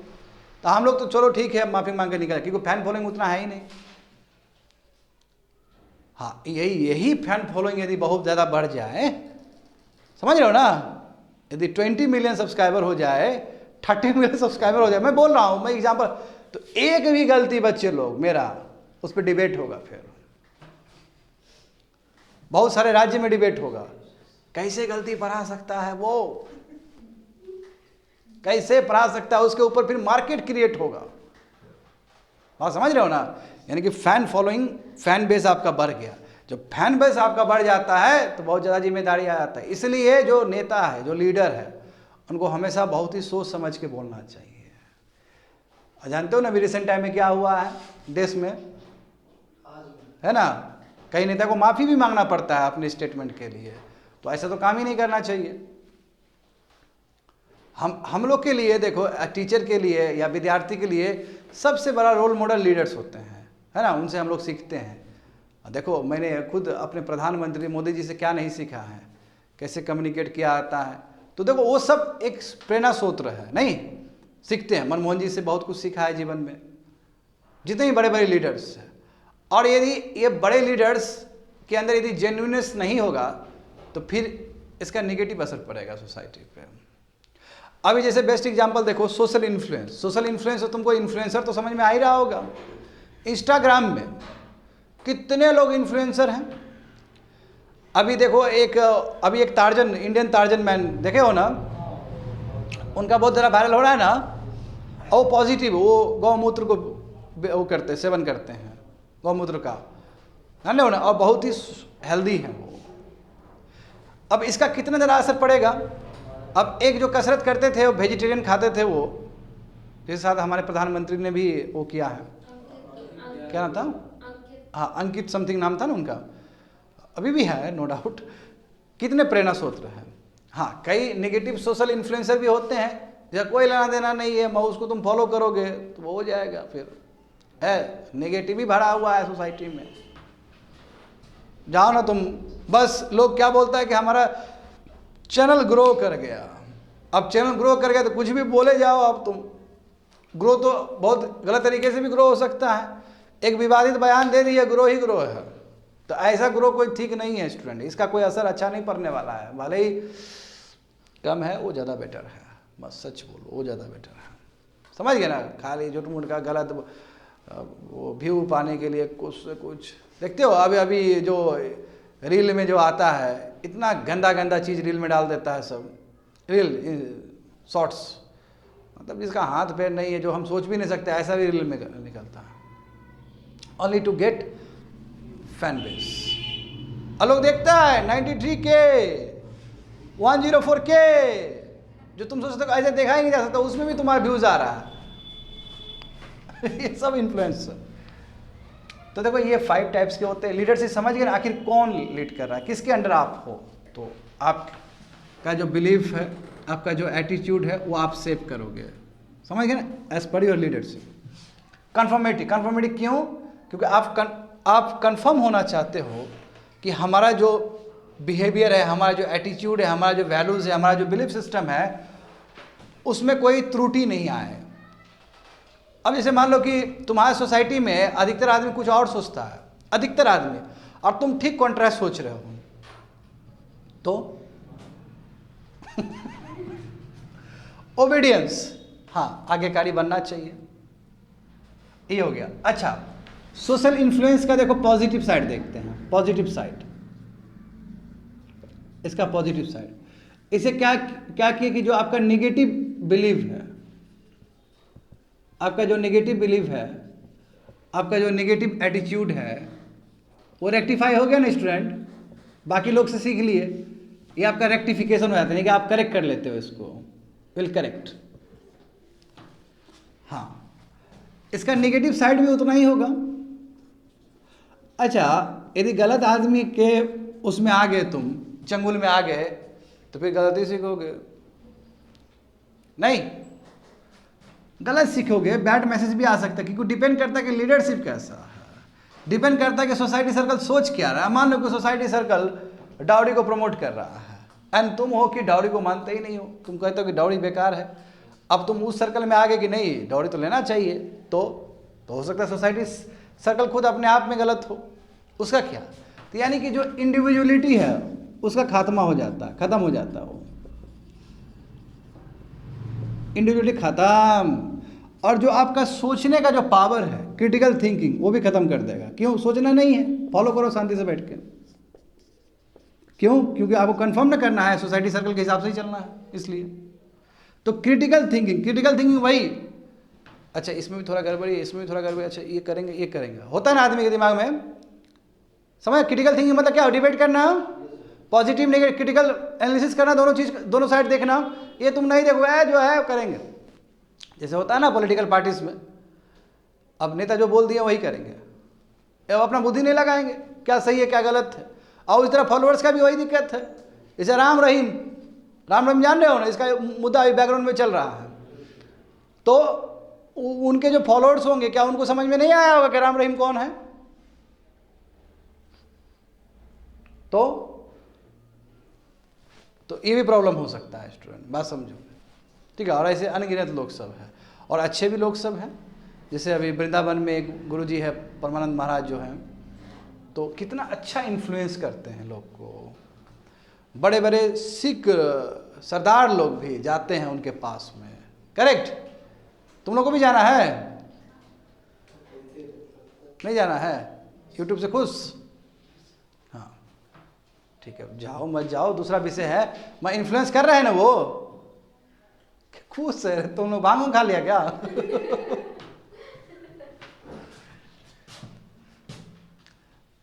तो हम लोग तो चलो ठीक है माफी मांग के निकले, क्योंकि फैन फॉलोइंग उतना है ही नहीं। हाँ, यही फैन फॉलोइंग यदि बहुत ज़्यादा बढ़ जाए, समझ रहे हो ना, यदि 20 मिलियन सब्सक्राइबर हो जाए, 30 मिलियन सब्सक्राइबर हो जाए, मैं बोल रहा हूँ, मैं एग्जाम्पल, तो एक भी गलती बच्चे लोग मेरा उस पर डिबेट होगा, फिर बहुत सारे राज्य में डिबेट होगा, कैसे गलती पढ़ा सकता है वो, कैसे पढ़ा सकता है, उसके ऊपर फिर मार्केट क्रिएट होगा। बात समझ रहे हो ना, यानी कि फैन फॉलोइंग, फैन बेस आपका बढ़ गया। जब फैन बेस आपका बढ़ जाता है तो बहुत ज़्यादा जिम्मेदारी आ जाता है। इसलिए जो नेता है, जो लीडर है, उनको हमेशा बहुत ही सोच समझ के बोलना चाहिए। जानते हो ना, अभी रिसेंट टाइम में क्या हुआ है देश में, है ना, कई नेता को माफ़ी भी मांगना पड़ता है अपने स्टेटमेंट के लिए। तो ऐसा तो काम ही नहीं करना चाहिए। हम लोग के लिए देखो, टीचर के लिए या विद्यार्थी के लिए सबसे बड़ा रोल मॉडल लीडर्स होते हैं, है ना, उनसे हम लोग सीखते हैं। देखो, मैंने खुद अपने प्रधानमंत्री मोदी जी से क्या नहीं सीखा है, कैसे कम्युनिकेट किया आता है, तो देखो वो सब एक प्रेरणा स्रोत है, नहीं सीखते हैं। मनमोहन जी से बहुत कुछ सीखा है जीवन में, जितने भी बड़े बड़े लीडर्स हैं। और यदि ये बड़े लीडर्स के अंदर यदि जेन्युइननेस नहीं होगा तो फिर इसका नेगेटिव असर पड़ेगा सोसाइटी पे। अभी जैसे बेस्ट एग्जांपल देखो, सोशल इन्फ्लुएंस। सोशल इन्फ्लुएंस तो तुमको इन्फ्लुएंसर तो समझ में आ ही रहा होगा। इंस्टाग्राम में कितने लोग इन्फ्लुएंसर हैं। अभी देखो, अभी एक टार्जन, इंडियन टार्जन मैन देखे हो ना, उनका बहुत ज़्यादा वायरल हो रहा है ना, और वो पॉजिटिव, वो गौमूत्र को वो करते, सेवन करते हैं गौमूत्र का, है ना, और बहुत ही हेल्दी है वो। अब इसका कितना ज़्यादा असर पड़ेगा। अब एक जो कसरत करते थे, वो वेजिटेरियन खाते थे, वो जिसके साथ हमारे प्रधानमंत्री ने भी वो किया है, क्या नाम था, हाँ अंकित समथिंग नाम था ना उनका, अभी भी है नो डाउट। कितने प्रेरणा स्रोत हैं। हाँ, कई नेगेटिव सोशल इन्फ्लुएंसर भी होते हैं, जैसा कोई लेना देना नहीं है, मैं उसको तुम फॉलो करोगे तो वो हो जाएगा, फिर है नेगेटिव ही भरा हुआ है सोसाइटी में। जाओ ना तुम, बस लोग क्या बोलता है कि हमारा चैनल ग्रो कर गया। अब चैनल ग्रो कर गया तो कुछ भी बोले जाओ। अब तुम ग्रो तो बहुत गलत तरीके से भी ग्रो हो सकता है। एक विवादित बयान दे दिया, ग्रो ही ग्रो है, तो ऐसा ग्रो कोई ठीक नहीं है स्टूडेंट। इसका कोई असर अच्छा नहीं पड़ने वाला है, भले ही कम है, वो ज़्यादा बेटर है। बस सच बोलो, वो ज़्यादा बेटर है, समझ गए ना। खाली झूठ मूठ का गलत वो व्यू पाने के लिए कुछ से कुछ देखते हो। अभी जो रील में जो आता है, इतना गंदा गंदा चीज़ रील में डाल देता है सब, रील शॉर्ट्स, मतलब जिसका हाथ पैर नहीं है, जो हम सोच भी नहीं सकते, ऐसा भी रील में निकलता है, only to get fan base. और लोग देखता है 93K 104K, जो तुम सोचते हो ऐसे देखा ही नहीं जा सकता, उसमें भी तुम्हारा व्यूज आ रहा है। ये सब इन्फ्लुएंस। तो देखो, ये 5 टाइप्स के होते हैं। लीडरशिप समझ गए ना, आखिर कौन लीड कर रहा है, किसके अंडर आप हो। तो आपका जो बिलीफ है, आपका जो एटीट्यूड है, वो आप सेव करोगे, समझ गए ना, as per your leadership. Conformity क्यों? क्योंकि आप कंफर्म होना चाहते हो कि हमारा जो बिहेवियर है, हमारा जो एटीट्यूड है, हमारा जो वैल्यूज़ है, हमारा जो बिलीफ सिस्टम है, उसमें कोई त्रुटि नहीं आए। अब जैसे मान लो कि तुम्हारे सोसाइटी में अधिकतर आदमी कुछ और सोचता है, अधिकतर आदमी, और तुम ठीक कॉन्ट्रास्ट सोच रहे हो, तो ओबीडियंस, हाँ, आज्ञाकारी बनना चाहिए। ये हो गया। अच्छा, सोशल इन्फ्लुएंस का देखो पॉजिटिव साइड देखते हैं। पॉजिटिव साइड, इसका पॉजिटिव साइड, इसे क्या किया कि जो आपका नेगेटिव बिलीव है, आपका जो नेगेटिव बिलीव है, आपका जो नेगेटिव एटीट्यूड है, वो रेक्टिफाई हो गया ना स्टूडेंट। बाकी लोग से सीख लिए ये आपका रेक्टिफिकेशन हो जाता है कि आप करेक्ट कर लेते हो इसको, विल करेक्ट। हाँ, इसका नेगेटिव साइड भी उतना ही होगा। अच्छा, यदि गलत आदमी के उसमें आ गए, तुम चंगुल में आ गए, तो फिर गलती सीखोगे नहीं, गलत सीखोगे, बैड मैसेज भी आ सकता है, क्योंकि डिपेंड करता है कि लीडरशिप कैसा है, डिपेंड करता है कि सोसाइटी सर्कल सोच क्या रहा है। मान लो कि सोसाइटी सर्कल डाउरी को प्रमोट कर रहा है एंड तुम हो कि डाउरी को मानते ही नहीं हो, तुम कहते हो कि डाउरी बेकार है। अब तुम उस सर्कल में आ गए कि नहीं डाउरी तो लेना चाहिए, तो हो सकता है सोसाइटी सर्कल खुद अपने आप में गलत हो, उसका क्या। तो यानी कि जो इंडिविजुअलिटी है उसका खात्मा हो जाता है, खत्म हो जाता है, वो इंडिविजुअलिटी खत्म। और जो आपका सोचने का जो पावर है, क्रिटिकल थिंकिंग, वो भी खत्म कर देगा। क्यों? सोचना नहीं है, फॉलो करो शांति से बैठ के। क्यों? क्योंकि आपको कंफर्म ना करना है, सोसाइटी सर्कल के हिसाब से ही चलना है, इसलिए। तो क्रिटिकल थिंकिंग वही, अच्छा इसमें भी थोड़ा गड़बड़ी, इसमें भी थोड़ा गड़बड़ी, अच्छा ये करेंगे, होता है ना आदमी के दिमाग में। समझ? क्रिटिकल थिंकिंग मतलब क्या? डिबेट करना, पॉजिटिव नेगेटिव क्रिटिकल एनालिसिस करना, दोनों साइड देखना। ये तुम नहीं देखो, जो है करेंगे। जैसे होता है ना पॉलिटिकल पार्टीज में, अब नेता जो बोल दिए वही करेंगे, अब अपना बुद्धि नहीं लगाएंगे क्या सही है क्या गलत है। और इस तरह फॉलोअर्स का भी वही दिक्कत है। जैसे राम रहीम जान रहे हो ना, इसका मुद्दा अभी बैकग्राउंड में चल रहा है, तो उनके जो फॉलोअर्स होंगे, क्या उनको समझ में नहीं आया होगा कि राम रहीम कौन है? तो ये भी प्रॉब्लम हो सकता है स्टूडेंट, बात समझो, ठीक है। और ऐसे अनगिनत लोग सब हैं, और अच्छे भी लोग सब हैं। जैसे अभी वृंदावन में एक गुरुजी है, परमानंद महाराज जो हैं, तो कितना अच्छा इन्फ्लुएंस करते हैं लोग को। बड़े बड़े सिख सरदार लोग भी जाते हैं उनके पास में, करेक्ट। तुम लोग को भी जाना है? नहीं जाना है? यूट्यूब से खुश? हाँ ठीक है, जाओ मत जाओ दूसरा विषय है। मैं इन्फ्लुएंस कर रहे हैं ना, वो खुश है। तुम लोग भांग खा लिया क्या?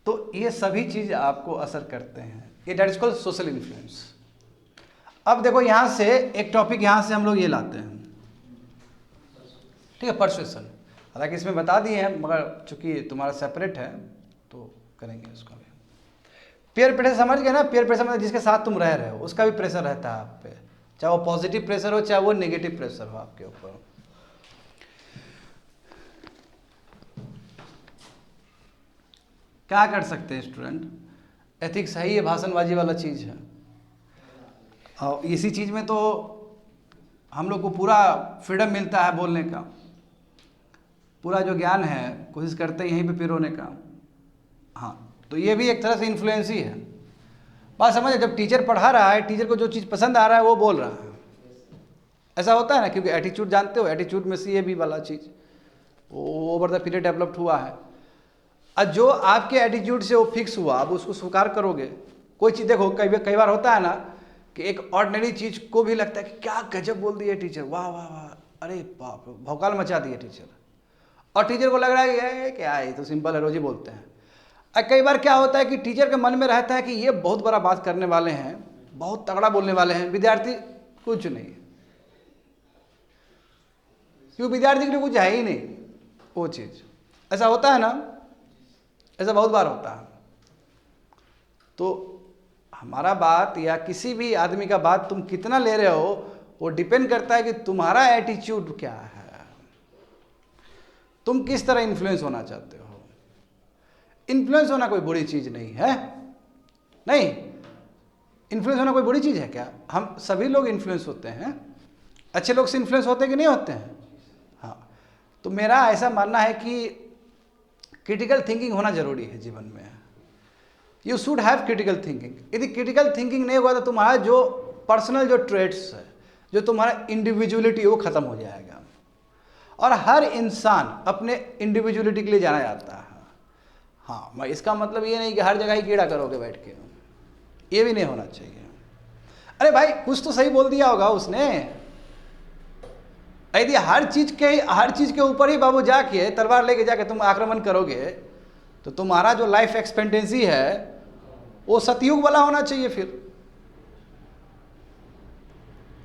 तो ये सभी चीज आपको असर करते हैं, ये that is called social influence. अब देखो यहां से एक टॉपिक यहां से हम लोग ये लाते हैं, ठीक है, परसुएशन। हालांकि इसमें बता दिए हैं, मगर चूंकि तुम्हारा सेपरेट है तो करेंगे उसका भी। पीयर प्रेशर समझ गए ना? पीयर प्रेशर मतलब जिसके साथ तुम रह रहे हो उसका भी प्रेशर रहता है आप पे, चाहे वो पॉजिटिव प्रेशर हो चाहे वो नेगेटिव प्रेशर हो आपके ऊपर। क्या कर सकते हैं स्टूडेंट? एथिक्स है ही, भाषणबाजी वाला चीज है, और इसी चीज में तो हम लोग को पूरा फ्रीडम मिलता है बोलने का, पूरा जो ज्ञान है कोशिश करते हैं यहीं पे पिरोने का। हाँ, तो ये भी एक तरह से इन्फ्लुएंस ही है। बात समझे? जब टीचर पढ़ा रहा है, टीचर को जो चीज़ पसंद आ रहा है वो बोल रहा है, ऐसा होता है ना, क्योंकि एटीट्यूड जानते हो, एटीट्यूड में से ये भी वाला चीज़ वो ओवर द पीरियड डेवलप्ड हुआ है। और जो आपके एटीट्यूड से वो फिक्स हुआ, आप उसको स्वीकार करोगे। कोई चीज़ देखो, कई बार होता है ना कि एक ऑर्डिनरी चीज़ को भी लगता है कि क्या गजब बोल दिए टीचर, वाह वाह वाह, अरे बाप, भौकाल मचा दिए टीचर। और टीचर को लग रहा है कि क्या है, तो सिंपल है, रोज ही बोलते हैं। कई बार क्या होता है कि टीचर के मन में रहता है कि ये बहुत बड़ा बात करने वाले हैं, बहुत तगड़ा बोलने वाले हैं, विद्यार्थी कुछ नहीं, क्योंकि विद्यार्थी के लिए कुछ है ही नहीं वो चीज़। ऐसा होता है ना, ऐसा बहुत बार होता है। तो हमारा बात या किसी भी आदमी का बात तुम कितना ले रहे हो, वो डिपेंड करता है कि तुम्हारा एटीट्यूड क्या है, तुम किस तरह इन्फ्लुएंस होना चाहते हो। इन्फ्लुएंस होना कोई बुरी चीज़ नहीं है, नहीं, इन्फ्लुएंस होना कोई बुरी चीज़ है क्या? हम सभी लोग इन्फ्लुएंस होते हैं, अच्छे लोग से इन्फ्लुएंस होते हैं कि नहीं होते हैं? हाँ, तो मेरा ऐसा मानना है कि क्रिटिकल थिंकिंग होना जरूरी है जीवन में। You should have critical thinking. यदि क्रिटिकल थिंकिंग नहीं होगा तो तुम्हारा जो पर्सनल जो ट्रेट्स है, जो तुम्हारा इंडिविजुअलिटी, वो खत्म हो जाएगा। और हर इंसान अपने इंडिविजुअलिटी के लिए जाना जाता है। हाँ, मैं इसका मतलब ये नहीं कि हर जगह ही कीड़ा करोगे बैठ के, ये भी नहीं होना चाहिए। अरे भाई कुछ तो सही बोल दिया होगा उसने। यदि हर चीज के ऊपर ही बाबू जाके तलवार लेके जाके तुम आक्रमण करोगे तो तुम्हारा जो लाइफ एक्सपेक्टेंसी है वो सतयुग वाला होना चाहिए फिर।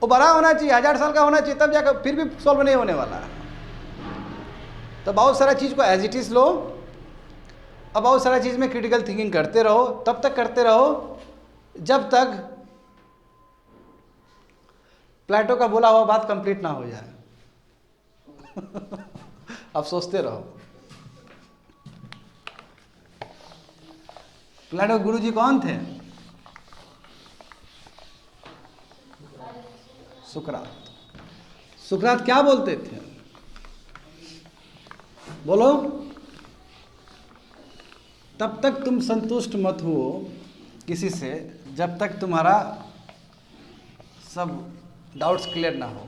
वो बड़ा होना चाहिए, 1000 साल का होना चाहिए, तब जाकर फिर भी सॉल्व नहीं होने वाला है। तो बहुत सारा चीज़ को एज इट इज़ लो, अब बहुत सारा चीज़ में क्रिटिकल थिंकिंग करते रहो, तब तक करते रहो जब तक प्लेटो का बोला हुआ बात कंप्लीट ना हो जाए। अब सोचते रहो। प्लेटो के गुरु जी कौन थे? सुकरात। सुकरात क्या बोलते थे? बोलो। तब तक तुम संतुष्ट मत हो किसी से जब तक तुम्हारा सब डाउट्स क्लियर ना हो।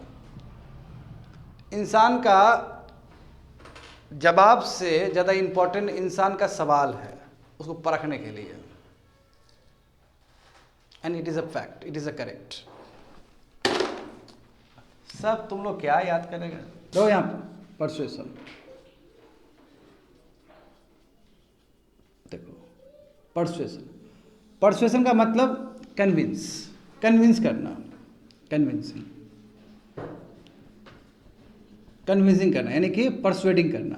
इंसान का जवाब से ज़्यादा इम्पोर्टेंट इंसान का सवाल है, उसको परखने के लिए। And it is a fact, it is a correct. सब तुम लोग क्या याद करेगा? दो यहाँ पर परसुएशन देखो। परसुएशन, परसुएशन का मतलब कन्विंस करना, कन्विंसिंग करना, यानी कि परसुएडिंग करना।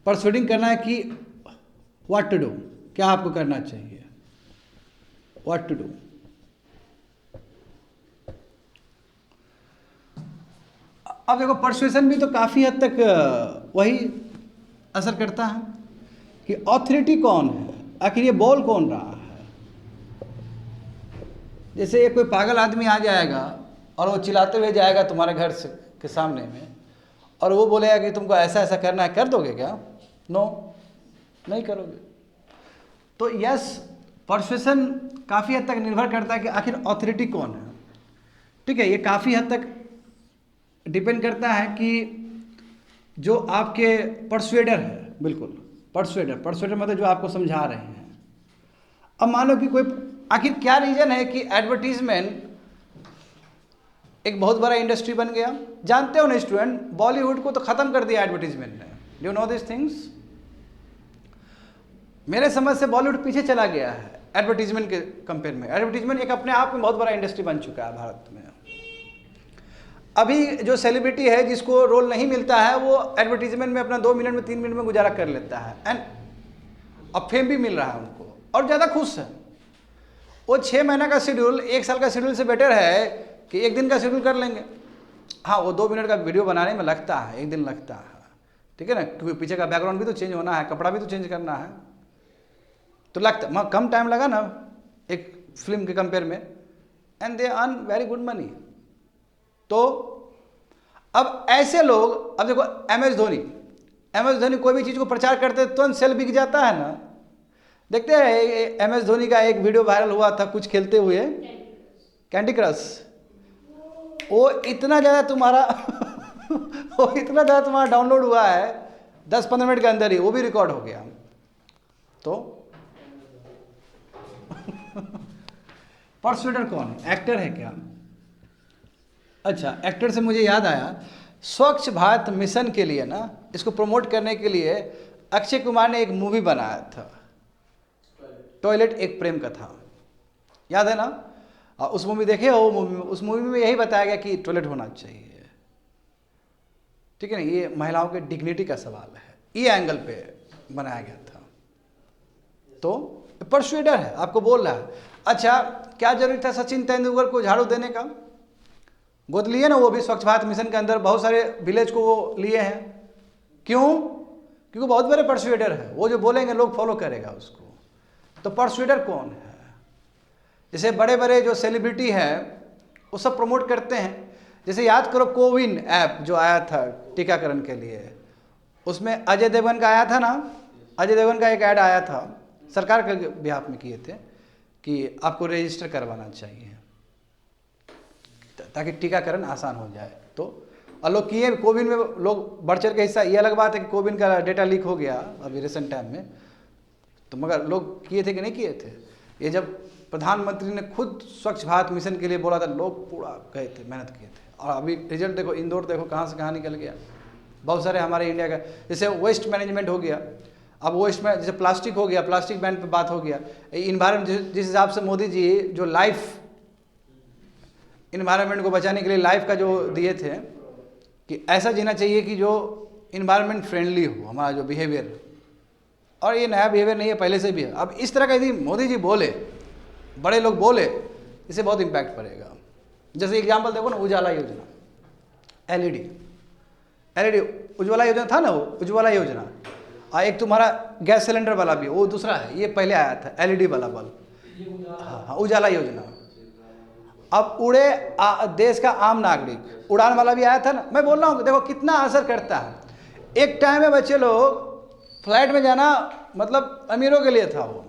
परसुएडिंग करना है कि व्हाट टू डू, क्या आपको करना चाहिए, व्हाट टू डू। अब देखो परसुएशन भी तो काफ़ी हद तक वही असर करता है कि ऑथोरिटी कौन है, आखिर ये बोल कौन रहा है। जैसे ये कोई पागल आदमी आ जाएगा और वो चिल्लाते हुए जाएगा तुम्हारे घर से के सामने में, और वो बोलेगा कि तुमको ऐसा ऐसा करना है, कर दोगे क्या? नो, नहीं करोगे। तो यस, परसुएशन काफ़ी हद तक निर्भर करता है कि आखिर ऑथोरिटी कौन है। ठीक है, ये काफ़ी हद तक डिपेंड करता है कि जो आपके परसुएडर है, बिल्कुल परसुएडर मतलब जो आपको समझा रहे हैं। अब मान लो कि कोई, आखिर क्या रीज़न है कि एडवर्टीजमेंट एक बहुत बड़ा इंडस्ट्री बन गया। जानते हो ना स्टूडेंट, बॉलीवुड को तो ख़त्म कर दिया एडवर्टीजमेंट ने। Do you know this things? मेरे समझ से बॉलीवुड पीछे चला गया है एडवर्टीजमेंट के कंपेयर में। एडवर्टीजमेंट एक अपने आप में बहुत बड़ा इंडस्ट्री बन चुका है भारत में। अभी जो सेलिब्रिटी है जिसको रोल नहीं मिलता है, वो एडवर्टीजमेंट में अपना 2 मिनट में 3 मिनट में गुजारा कर लेता है, एंड अब फेम भी मिल रहा है उनको और ज़्यादा खुश है। वो 6 महीना का शेड्यूल 1 साल का शेड्यूल से बेटर है कि 1 दिन का शेड्यूल कर लेंगे। हाँ, वो 2 मिनट का वीडियो बनाने में लगता है 1 दिन लगता है, ठीक है ना, क्योंकि पीछे का बैकग्राउंड भी तो चेंज होना है, कपड़ा भी तो चेंज करना है, तो लगता कम टाइम लगा ना एक फिल्म के कंपेयर में, and they earn very good money. तो अब ऐसे लोग, अब देखो MS धोनी कोई भी चीज़ को प्रचार करते तुरंत सेल बिक जाता है ना। देखते हैं MS धोनी का एक वीडियो वायरल हुआ था कुछ खेलते हुए कैंडी क्रश, वो इतना ज़्यादा तुम्हारा डाउनलोड हुआ है 10-15 मिनट के अंदर ही, वो भी रिकॉर्ड हो गया। तो परसुएडर कौन है? एक्टर है क्या? अच्छा, एक्टर से मुझे याद आया, स्वच्छ भारत मिशन के लिए ना, इसको प्रमोट करने के लिए अक्षय कुमार ने एक मूवी बनाया था, टॉयलेट एक प्रेम कथा, याद है ना? उस मूवी देखे हो? उस मूवी में यही बताया गया कि टॉयलेट होना चाहिए, ठीक है ना। ये महिलाओं के डिग्निटी का सवाल है, ये एंगल पे बनाया गया था। तो परसुएडर है, आपको बोल रहा है। अच्छा, क्या जरूरी था सचिन तेंदुलकर को झाड़ू देने का? गोद लिए ना, वो भी स्वच्छ भारत मिशन के अंदर बहुत सारे विलेज को वो लिए हैं। क्यों? क्योंकि बहुत बड़े परसुएडर है, वो जो बोलेंगे लोग फॉलो करेगा उसको। तो परसुएडर कौन है? जैसे बड़े बड़े जो सेलिब्रिटी हैं वो सब प्रमोट करते हैं। जैसे याद करो कोविन ऐप जो आया था टीकाकरण के लिए, उसमें अजय देवगन का आया था ना, अजय देवगन का एक ऐड आया था, सरकार के बिहाफ में किए थे कि आपको रजिस्टर करवाना चाहिए ताकि टीकाकरण आसान हो जाए। तो और लोग किए, कोविन में लोग बढ़ चढ़ के हिस्सा, ये अलग बात है कि कोविन का डेटा लीक हो गया अभी रिसेंट टाइम में, तो मगर लोग किए थे कि नहीं किए थे? ये जब प्रधानमंत्री ने खुद स्वच्छ भारत मिशन के लिए बोला था, लोग पूरा गए थे, मेहनत किए थे, और अभी रिजल्ट देखो, इंदौर देखो कहाँ से कहाँ निकल गया। बहुत सारे हमारे इंडिया का, जैसे वेस्ट मैनेजमेंट हो गया, अब वो इसमें जैसे प्लास्टिक हो गया, प्लास्टिक बैन पे बात हो गया, इन्वायरमेंट जिस हिसाब से मोदी जी जो लाइफ इन्वायरमेंट को बचाने के लिए लाइफ का जो दिए थे कि ऐसा जीना चाहिए कि जो इन्वायरमेंट फ्रेंडली हो हमारा जो बिहेवियर, और ये नया बिहेवियर नहीं है, पहले से भी है। अब इस तरह का यदि मोदी जी बोले, बड़े लोग बोले, इससे बहुत इम्पैक्ट पड़ेगा। जैसे एग्जाम्पल देखो ना, उजाला योजना, एलईडी उज्ज्वला योजना था ना, वो उज्ज्वला योजना, और एक तुम्हारा गैस सिलेंडर वाला भी, वो दूसरा है, ये पहले आया था एलईडी वाला बल्ब। हाँ, उजाला योजना। अब उड़े देश का आम नागरिक, उड़ान वाला भी आया था ना। मैं बोल रहा हूँ देखो कितना असर करता है। एक टाइम में बच्चे लोग फ्लाइट में जाना मतलब अमीरों के लिए था। वो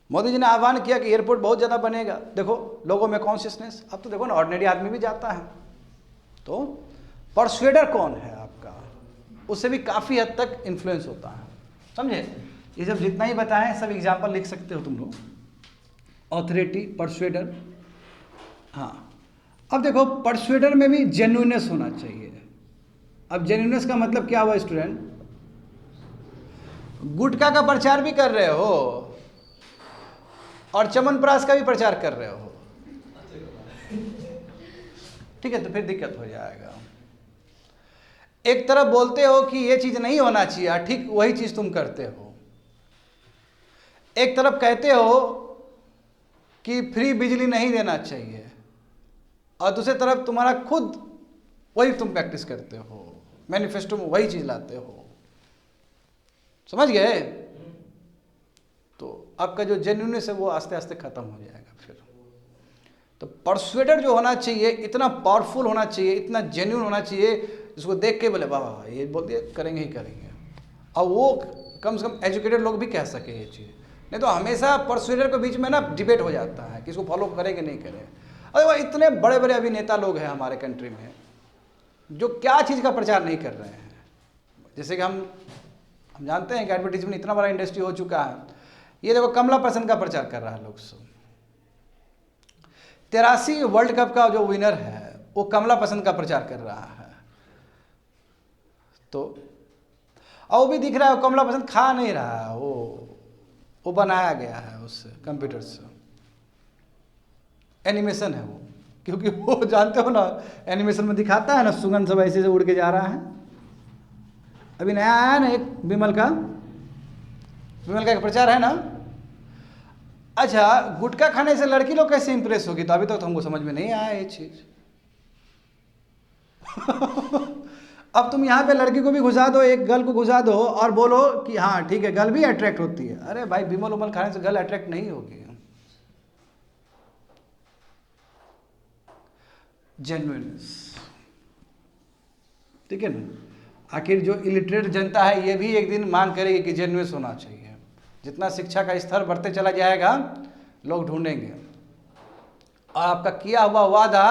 मोदी जी ने आह्वान किया कि एयरपोर्ट बहुत ज़्यादा बनेगा, देखो लोगों में कॉन्शियसनेस। अब तो देखो ना, ऑर्डिनरी आदमी भी जाता है। तो परसुएडर कौन है आपका, उससे भी काफ़ी हद तक इन्फ्लुएंस होता है, समझे। ये सब जितना ही बताएं सब एग्जाम्पल लिख सकते हो तुम लोग। ऑथोरिटी, परसुएडर। हाँ, अब देखो परसुएडर में भी जेन्युइननेस होना चाहिए। अब जेन्युइननेस का मतलब क्या हुआ स्टूडेंट? गुटखा का प्रचार भी कर रहे हो और च्यवनप्राश का भी प्रचार कर रहे हो, ठीक है, तो फिर दिक्कत हो जाएगा। एक तरफ बोलते हो कि ये चीज नहीं होना चाहिए, ठीक वही चीज तुम करते हो। एक तरफ कहते हो कि फ्री बिजली नहीं देना चाहिए, और दूसरी तरफ तुम्हारा खुद वही तुम प्रैक्टिस करते हो, मैनिफेस्टो में वही चीज लाते हो। समझ गए? तो आपका जो जेन्युइननेस है वो आस्ते आस्ते खत्म हो जाएगा फिर। तो परसुएडर जो होना चाहिए, इतना पावरफुल होना चाहिए, इतना जेन्युइन होना चाहिए, जिसको देख के बोले वाह वाह ये बोल दिया, करेंगे ही करेंगे। और वो कम से कम एजुकेटेड लोग भी कह सके ये चीज़। नहीं तो हमेशा परसुएडर के बीच में ना डिबेट हो जाता है कि इसको फॉलो करें कि नहीं करें। अरे वो इतने बड़े बड़े अभिनेता लोग हैं हमारे कंट्री में जो क्या चीज़ का प्रचार नहीं कर रहे हैं। जैसे कि हम जानते हैं कि एडवर्टीजमेंट इतना बड़ा इंडस्ट्री हो चुका है। ये देखो कमला पसंद का प्रचार कर रहा है लोग सब। 83 वर्ल्ड कप का जो विनर है वो कमला पसंद का प्रचार कर रहा है। तो और वो भी दिख रहा है, वो कमला पसंद खा नहीं रहा है, वो बनाया गया है उस कंप्यूटर से, एनिमेशन है वो। क्योंकि वो जानते हो ना, एनिमेशन में दिखाता है ना सुगंध सब ऐसे से उड़ के जा रहा है। अभी नया आया ना एक विमल का एक प्रचार है ना। अच्छा, गुटखा खाने से लड़की लोग कैसे इंप्रेस होगी? तो अभी तक तो हमको समझ में नहीं आया ये चीज। अब तुम यहाँ पे लड़की को भी घुसा दो, एक गर्ल को घुसा दो और बोलो कि हाँ ठीक है गर्ल भी अट्रैक्ट होती है। अरे भाई, विमल उमल खाने से गर्ल अट्रैक्ट नहीं होगी। जेन्युइननेस, ठीक है ना। आखिर जो इलिटरेट जनता है ये भी एक दिन मांग करेगी कि जेन्युइननेस होना चाहिए। जितना शिक्षा का स्तर बढ़ते चला जाएगा लोग ढूंढेंगे, और आपका किया हुआ वादा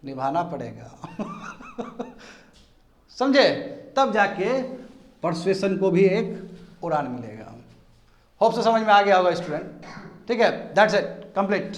निभाना पड़ेगा। समझे? तब जाके परसुएशन को भी एक उड़ान मिलेगा। होप से समझ में आ गया होगा स्टूडेंट। ठीक है, दैट्स इट, कंप्लीट।